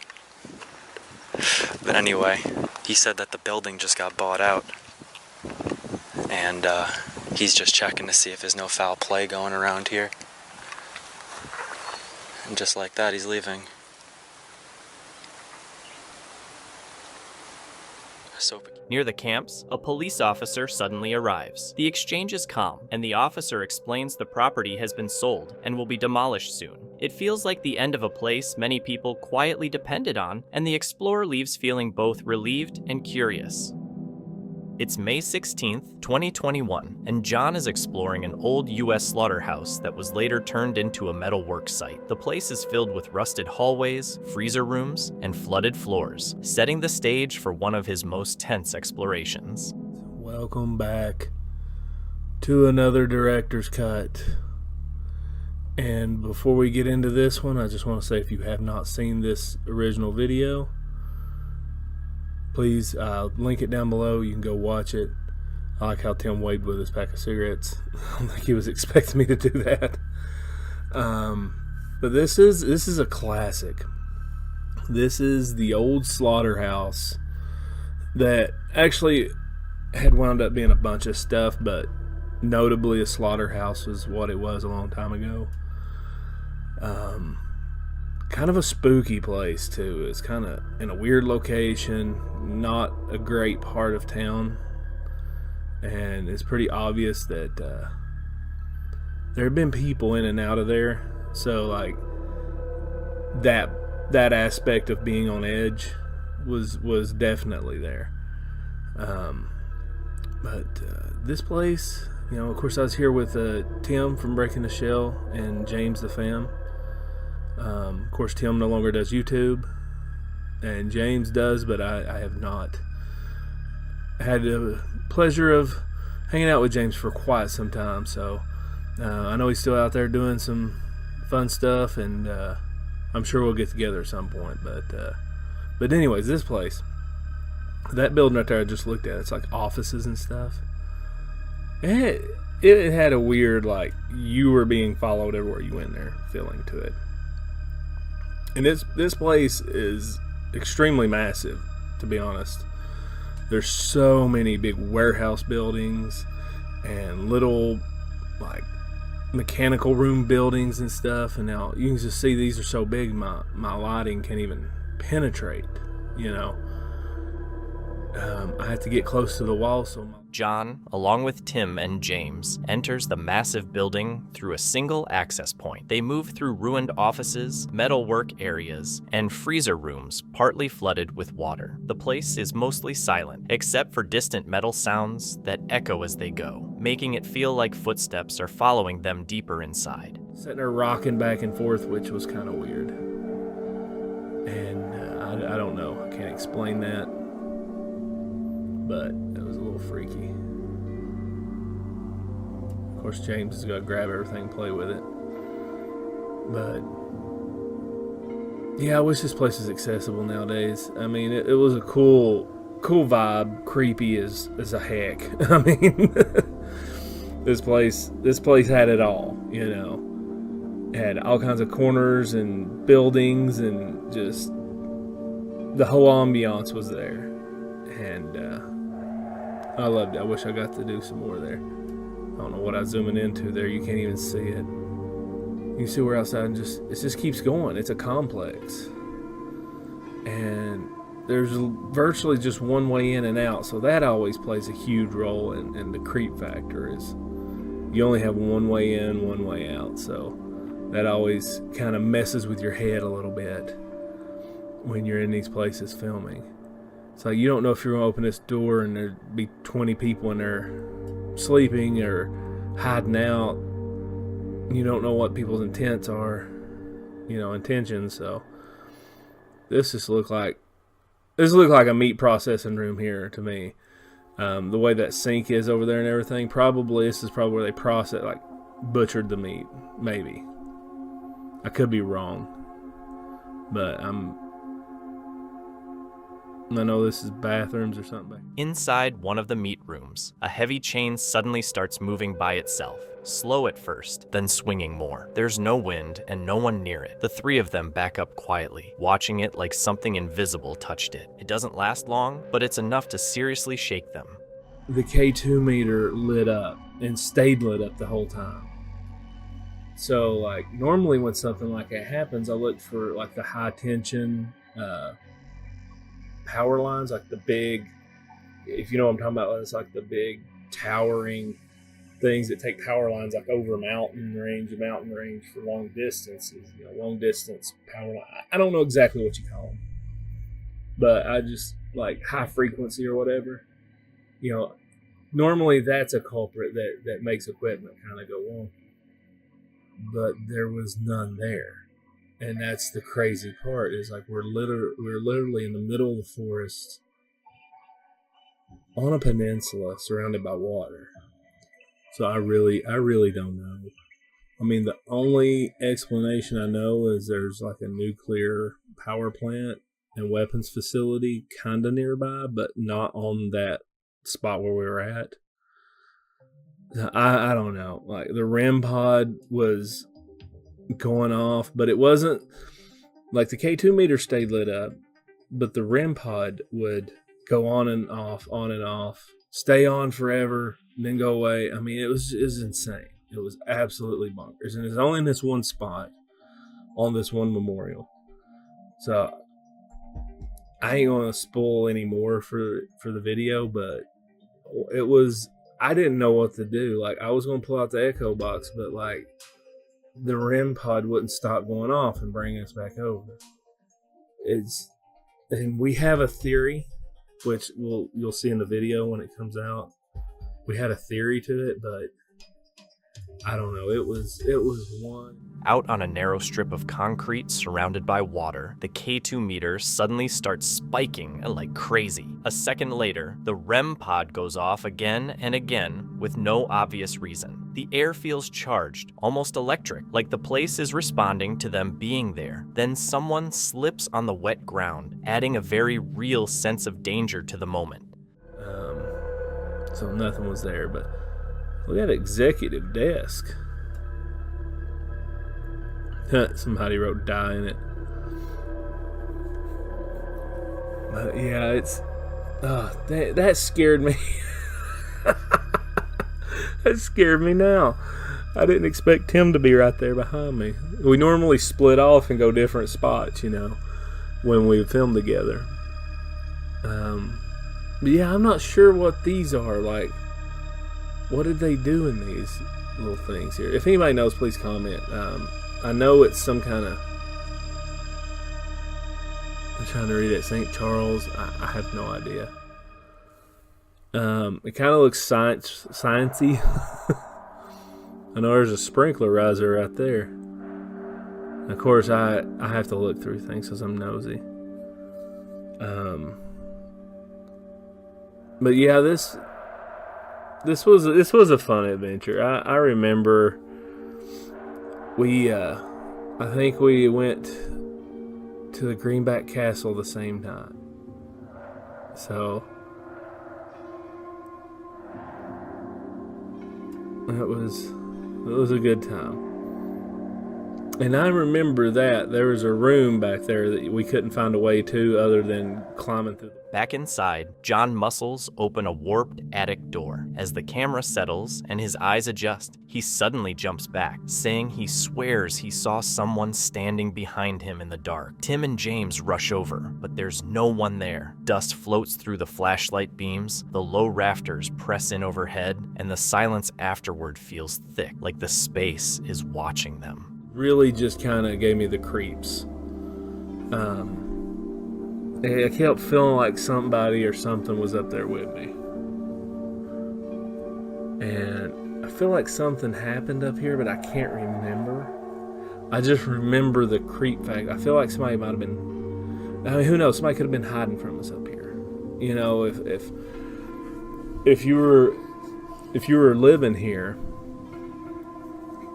But anyway, he said that the building just got bought out. And he's just checking to see if there's no foul play going around here. And just like that, he's leaving. Near the camps, a police officer suddenly arrives. The exchange is calm, and the officer explains the property has been sold and will be demolished soon. It feels like the end of a place many people quietly depended on, and the explorer leaves feeling both relieved and curious. It's May 16th, 2021, and John is exploring an old US slaughterhouse that was later turned into a metal work site. The place is filled with rusted hallways, freezer rooms, and flooded floors, setting the stage for one of his most tense explorations. Welcome back to another director's cut. And before we get into this one, I just want to say if you have not seen this original video, please link it down below. You can go watch it. I like how Tim waved with his pack of cigarettes. I don't think he was expecting me to do that. But this is a classic. This is the old slaughterhouse that actually had wound up being a bunch of stuff, but notably a slaughterhouse was what it was a long time ago. Kind of a spooky place too. It's kind of in a weird location, not a great part of town, and it's pretty obvious that there have been people in and out of there. So like that aspect of being on edge was definitely there. But this place, of course, I was here with Tim from Breaking the Shell and James the Fam. Of course, Tim no longer does YouTube, and James does, but I have not had the pleasure of hanging out with James for quite some time. So I know he's still out there doing some fun stuff, and I'm sure we'll get together at some point. But anyways, this place, that building right there I just looked at, it's like offices and stuff. It had a weird, like, you were being followed everywhere you went there feeling to it. And this place is extremely massive, to be honest. There's so many big warehouse buildings and little, like, mechanical room buildings and stuff. And now you can just see these are so big, my lighting can't even penetrate, you know. I have to get close to the wall. So John, along with Tim and James, enters the massive building through a single access point. They move through ruined offices, metalwork areas, and freezer rooms partly flooded with water. The place is mostly silent, except for distant metal sounds that echo as they go, making it feel like footsteps are following them deeper inside. Sitting there rocking back and forth, which was kind of weird. And I don't know. I can't explain that. But it was a little freaky. Of course, James has got to grab everything and play with it. But yeah, I wish this place was accessible nowadays. I mean, it was a cool vibe, creepy as a heck. I mean, this place had it all, you know. It had all kinds of corners and buildings, and just the whole ambiance was there. And I loved it. I wish I got to do some more there. I don't know what I was zooming into there. You can't even see it. You can see we're outside, and it just keeps going. It's a complex. And there's virtually just one way in and out, so that always plays a huge role in the creep factor. Is you only have one way in, one way out, so that always kind of messes with your head a little bit when you're in these places filming. It's like you don't know if you're going to open this door and there'd be 20 people in there sleeping or hiding out. You don't know what people's intents are, intentions. So this looked like a meat processing room here to me. The way that sink is over there and everything, this is probably where they butchered the meat. Maybe. I could be wrong, but I know this is bathrooms or something. Inside one of the meat rooms, a heavy chain suddenly starts moving by itself. Slow at first, then swinging more. There's no wind and no one near it. The three of them back up quietly, watching it like something invisible touched it. It doesn't last long, but it's enough to seriously shake them. The K2 meter lit up and stayed lit up the whole time. So, normally when something like that happens, I look for, the high tension, power lines, the big, if you know what I'm talking about, it's the big towering things that take power lines over mountain range for long distances, long distance power line. I don't know exactly what you call them, but I just high frequency or whatever. Normally that's a culprit that makes equipment kind of go wrong, but there was none there. And that's the crazy part, is we're literally in the middle of the forest on a peninsula surrounded by water. So I really don't know. I mean, the only explanation I know is there's a nuclear power plant and weapons facility kind of nearby, but not on that spot where we were at. I don't know. The REM pod was going off, but it wasn't the K2 meter stayed lit up, but the REM pod would go on and off, stay on forever, and then go away. I mean, it was insane. It was absolutely bonkers, and it's only in this one spot on this one memorial. So I ain't gonna spoil any more for the video, but I didn't know what to do. I was gonna pull out the echo box, but the REM pod wouldn't stop going off and bring us back over. And we have a theory, which you'll see in the video when it comes out. We had a theory to it, but I don't know. It was one. Out on a narrow strip of concrete surrounded by water, the K2 meter suddenly starts spiking like crazy. A second later, the REM pod goes off again and again with no obvious reason. The air feels charged, almost electric, like the place is responding to them being there. Then someone slips on the wet ground, adding a very real sense of danger to the moment. So nothing was there, but look at executive desk. Somebody wrote die in it. Yeah, it's... that scared me. That scared me now. I didn't expect Tim to be right there behind me. We normally split off and go different spots, you know, when we film together. But yeah, I'm not sure what these are. Like, what did they do in these little things here? If anybody knows, please comment. I know it's some kind of... I'm trying to read it. St. Charles. I have no idea. It kind of looks sciencey. I know there's a sprinkler riser right there. Of course, I have to look through things because I'm nosy. But yeah, this was a fun adventure. I remember I think we went to the Greenback Castle the same time. So it was a good time. And I remember that there was a room back there that we couldn't find a way to other than climbing through. Back inside, John Muscles open a warped attic door. As the camera settles and his eyes adjust, he suddenly jumps back, saying he swears he saw someone standing behind him in the dark. Tim and James rush over, but there's no one there. Dust floats through the flashlight beams, the low rafters press in overhead, and the silence afterward feels thick, like the space is watching them. Really just kind of gave me the creeps. I kept feeling like somebody or something was up there with me. And I feel like something happened up here, but I can't remember. I just remember the creep fact. I feel like somebody might have been... I mean, who knows? Somebody could have been hiding from us up here. You know, if you were living here,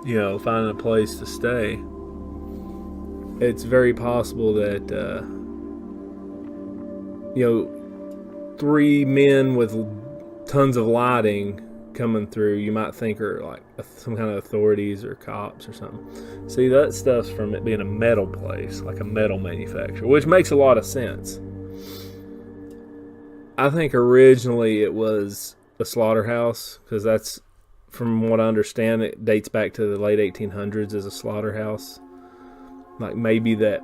you know, finding a place to stay, it's very possible that, you know, 3 men with tons of lighting coming through, you might think are like some kind of authorities or cops or something. See, that stuff's from it being a metal place, like a metal manufacturer, which makes a lot of sense. I think originally it was a slaughterhouse, because that's, from what I understand, it dates back to the late 1800s as a slaughterhouse. Like maybe that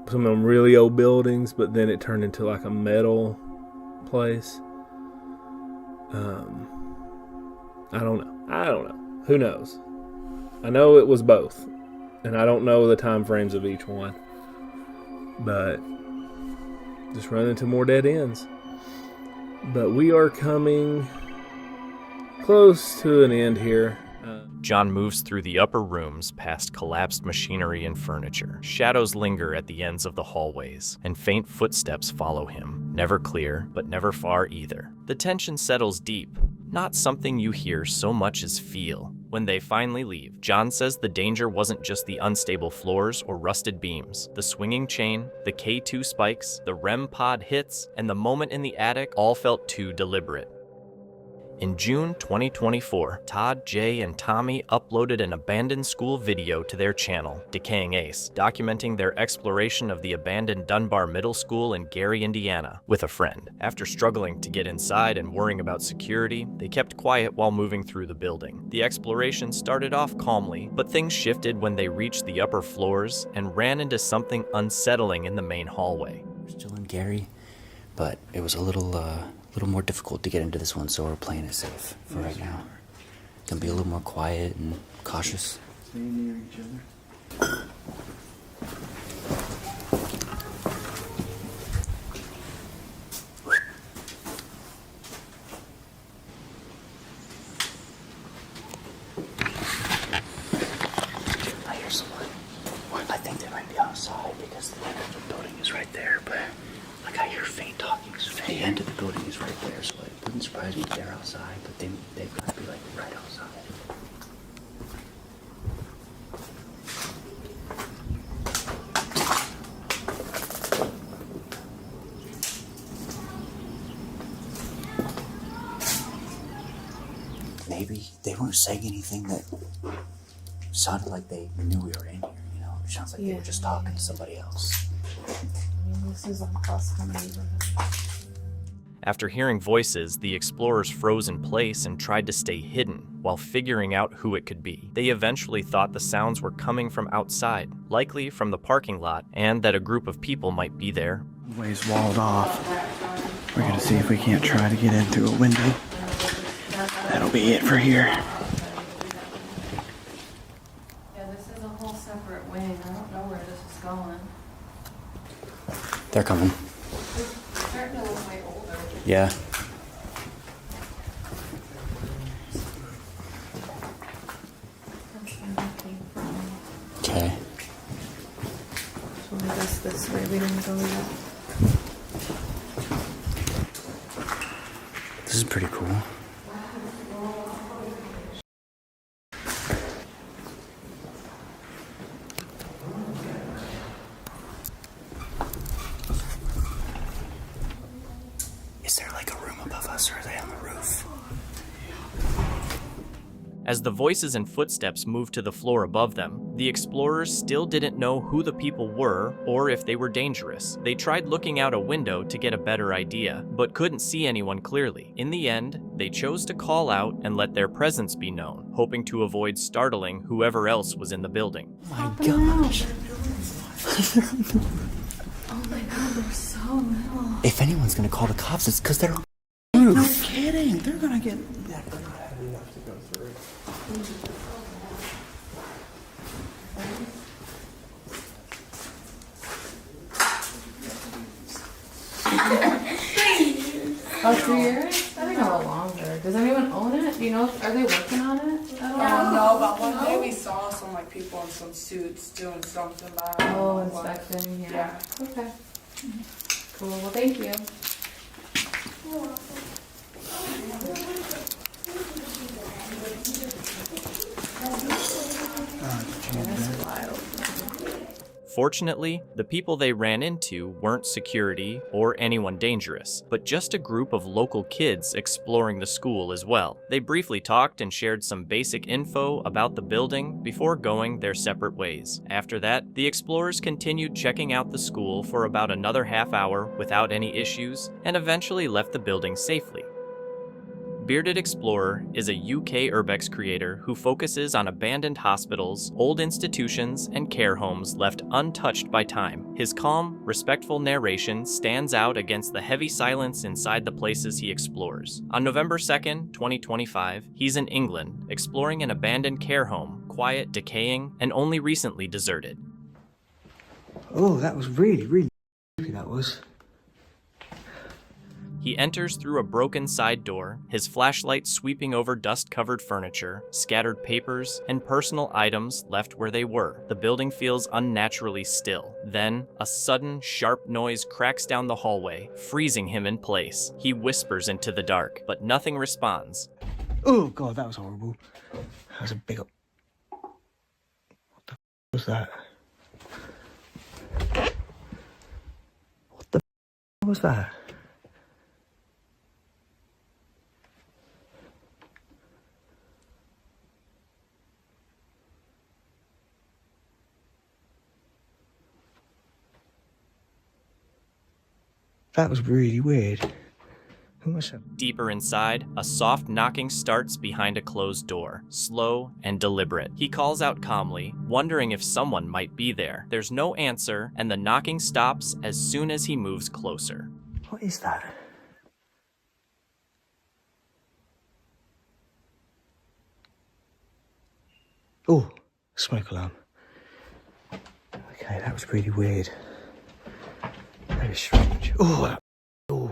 some of them really old buildings, but then it turned into like a metal place. I don't know. Who knows? I know it was both, and I don't know the time frames of each one. But just run into more dead ends. But we are coming close to an end here. John moves through the upper rooms past collapsed machinery and furniture. Shadows linger at the ends of the hallways, and faint footsteps follow him. Never clear, but never far either. The tension settles deep, not something you hear so much as feel. When they finally leave, John says the danger wasn't just the unstable floors or rusted beams. The swinging chain, the K2 spikes, the REM pod hits, and the moment in the attic all felt too deliberate. In June 2024, Todd, Jay, and Tommy uploaded an abandoned school video to their channel, Decaying Ace, documenting their exploration of the abandoned Dunbar Middle School in Gary, Indiana, with a friend. After struggling to get inside and worrying about security, they kept quiet while moving through the building. The exploration started off calmly, but things shifted when they reached the upper floors and ran into something unsettling in the main hallway. We're still in Gary, but it was a little more difficult to get into this one, so we're playing it safe for right now. Gonna be a little more quiet and cautious. Stay near each other. I hear someone. surprise me if they're outside, but they've got to be like right outside. Maybe they weren't saying anything that sounded like they knew we were in here, you know? It sounds like they were just talking to somebody else. I mean, this is a bustling neighborhood. After hearing voices, the explorers froze in place and tried to stay hidden while figuring out who it could be. They eventually thought the sounds were coming from outside, likely from the parking lot, and that a group of people might be there. The way's walled off. We're gonna see if we can't try to get into a window. That'll be it for here. Yeah, this is a whole separate wing. I don't know where this is going. They're coming. It's starting to look way older. Yeah. That's where we came from. Okay. So I guess this way we didn't go yet. This is pretty cool. Is there like a room above us, or are they on the roof? As the voices and footsteps moved to the floor above them, the explorers still didn't know who the people were or if they were dangerous. They tried looking out a window to get a better idea, but couldn't see anyone clearly. In the end, they chose to call out and let their presence be known, hoping to avoid startling whoever else was in the building. Oh my gosh. Oh my god, they're so little. If anyone's gonna call the cops, it's because they're on the roof. No kidding. They're gonna get. Oh, 2 years? I think a little longer. Does anyone own it? Do you know? Are they working on it at all? No, but one day we saw some like people in some suits doing something about it. Oh, inspecting, yeah. Okay. Cool, well, thank you. That's wild. Fortunately, the people they ran into weren't security or anyone dangerous, but just a group of local kids exploring the school as well. They briefly talked and shared some basic info about the building before going their separate ways. After that, the explorers continued checking out the school for about another half hour without any issues, and eventually left the building safely. Bearded Explorer is a UK urbex creator who focuses on abandoned hospitals, old institutions, and care homes left untouched by time. His calm, respectful narration stands out against the heavy silence inside the places he explores. On November 2nd, 2025, he's in England, exploring an abandoned care home, quiet, decaying, and only recently deserted. Oh, that was really creepy, that was. He enters through a broken side door, his flashlight sweeping over dust-covered furniture, scattered papers, and personal items left where they were. The building feels unnaturally still. Then, a sudden, sharp noise cracks down the hallway, freezing him in place. He whispers into the dark, but nothing responds. Oh god, that was horrible. That was a big up. What the was that? What the was that? That was really weird. Who was that? Deeper inside, a soft knocking starts behind a closed door, slow and deliberate. He calls out calmly, wondering if someone might be there. There's no answer, and the knocking stops as soon as he moves closer. What is that? Oh, smoke alarm. Okay, that was really weird. Very strange. Oh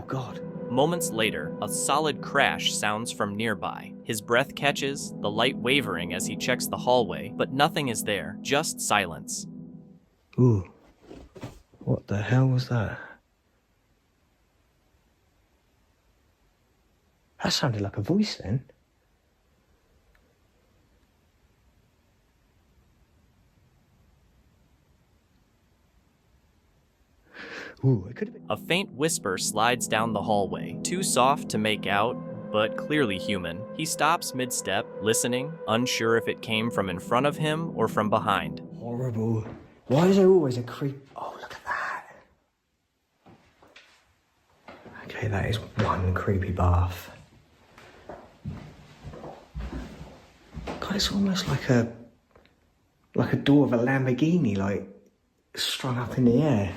god. Moments later, a solid crash sounds from nearby. His breath catches, the light wavering as he checks the hallway, but nothing is there, just silence. Ooh. What the hell was that? That sounded like a voice then. Ooh, it could have been. A faint whisper slides down the hallway, too soft to make out, but clearly human. He stops mid-step, listening, unsure if it came from in front of him or from behind. Horrible. Why is there always a creep? Oh, look at that. Okay, that is one creepy bath. God, it's almost like a door of a Lamborghini, like strung up in the air.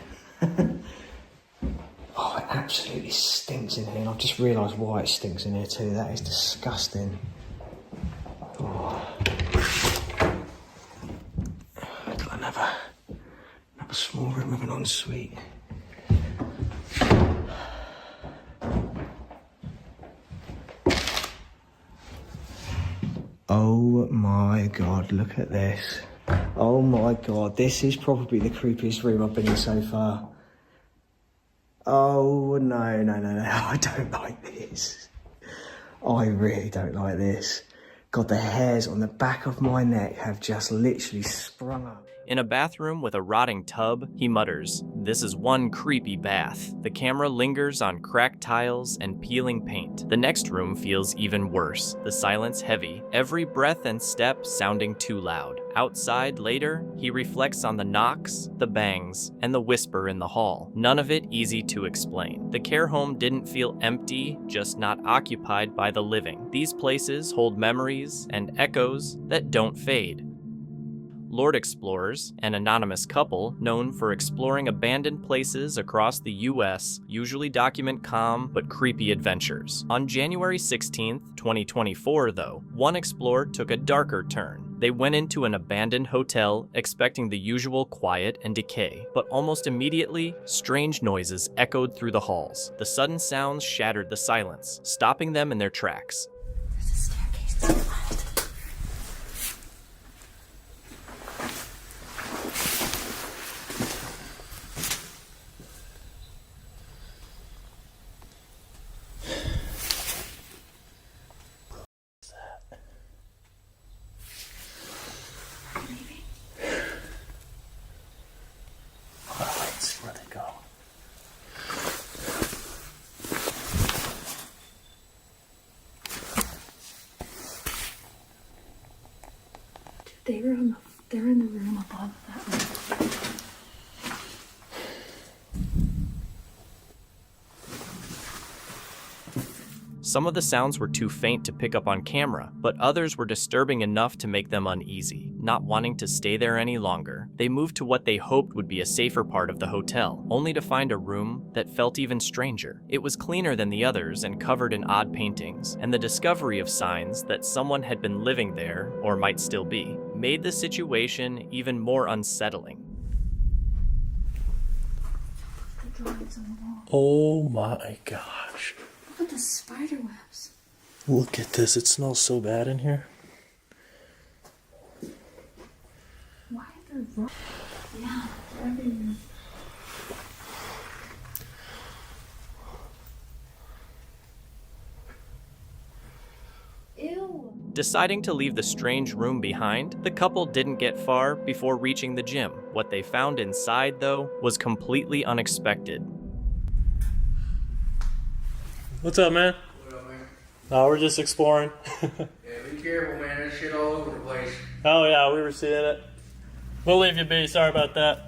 Oh, it absolutely stinks in here, and I've just realised why it stinks in here too. That is disgusting. Oh. Got another small room with an ensuite. Oh my god, look at this. Oh my god, this is probably the creepiest room I've been in so far. Oh no, I don't like this. I really don't like this. God, the hairs on the back of my neck have just literally sprung up. In a bathroom with a rotting tub, he mutters, "This is one creepy bath." The camera lingers on cracked tiles and peeling paint. The next room feels even worse, the silence heavy, every breath and step sounding too loud. Outside later, he reflects on the knocks, the bangs, and the whisper in the hall. None of it easy to explain. The care home didn't feel empty, just not occupied by the living. These places hold memories and echoes that don't fade. Lord Explorers, an anonymous couple known for exploring abandoned places across the U.S., usually document calm but creepy adventures. On January 16th, 2024, though, one explorer took a darker turn. They went into an abandoned hotel, expecting the usual quiet and decay, but almost immediately, strange noises echoed through the halls. The sudden sounds shattered the silence, stopping them in their tracks. There's a staircase to the left. Where'd they go? They're in the room above that room. Some of the sounds were too faint to pick up on camera, but others were disturbing enough to make them uneasy. Not wanting to stay there any longer, they moved to what they hoped would be a safer part of the hotel, only to find a room that felt even stranger. It was cleaner than the others and covered in odd paintings, and the discovery of signs that someone had been living there, or might still be, made the situation even more unsettling. The drawings on the wall. Oh my gosh. Look at the spider webs. Look at this. It smells so bad in here. Why are there rocks? Yeah, they're everywhere. Ew. Deciding to leave the strange room behind, the couple didn't get far before reaching the gym. What they found inside, though, was completely unexpected. What's up, man? What up, man? No, we're just exploring. Yeah, be careful, man. There's shit all over the place. Oh, yeah, we were seeing it. We'll leave you be. Sorry about that.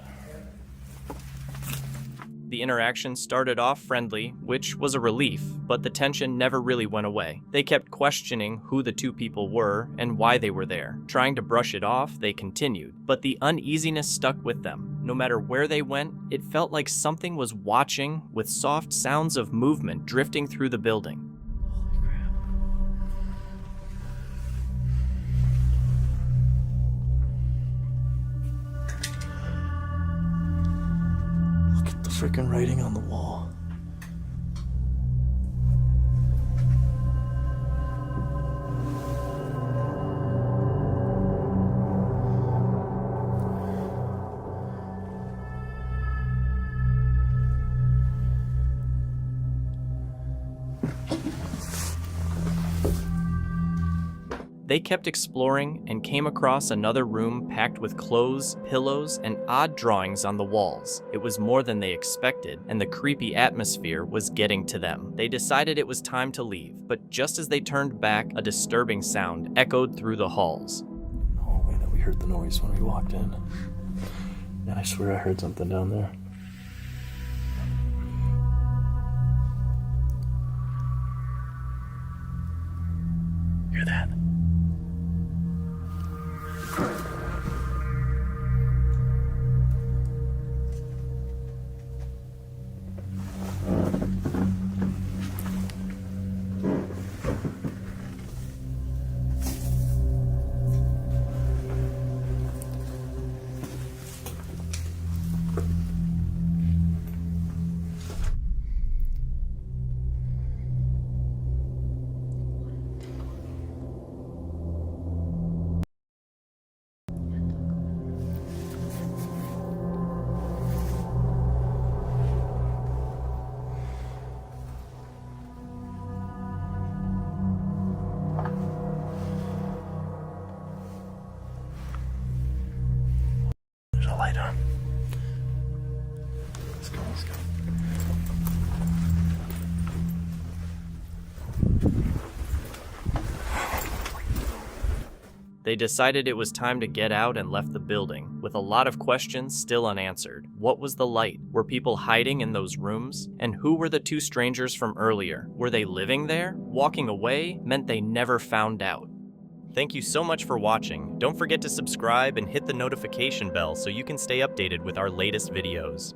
The interaction started off friendly, which was a relief, but the tension never really went away. They kept questioning who the two people were and why they were there. Trying to brush it off, they continued, but the uneasiness stuck with them. No matter where they went, it felt like something was watching, with soft sounds of movement drifting through the building. Freaking writing on the wall. They kept exploring and came across another room packed with clothes, pillows, and odd drawings on the walls. It was more than they expected, and the creepy atmosphere was getting to them. They decided it was time to leave, but just as they turned back, a disturbing sound echoed through the halls. Hallway that we heard the noise when we walked in. And I swear I heard something down there. Hear that? There's a light on. Let's go, let's go. They decided it was time to get out and left the building, with a lot of questions still unanswered. What was the light? Were people hiding in those rooms? And who were the two strangers from earlier? Were they living there? Walking away meant they never found out. Thank you so much for watching. Don't forget to subscribe and hit the notification bell so you can stay updated with our latest videos.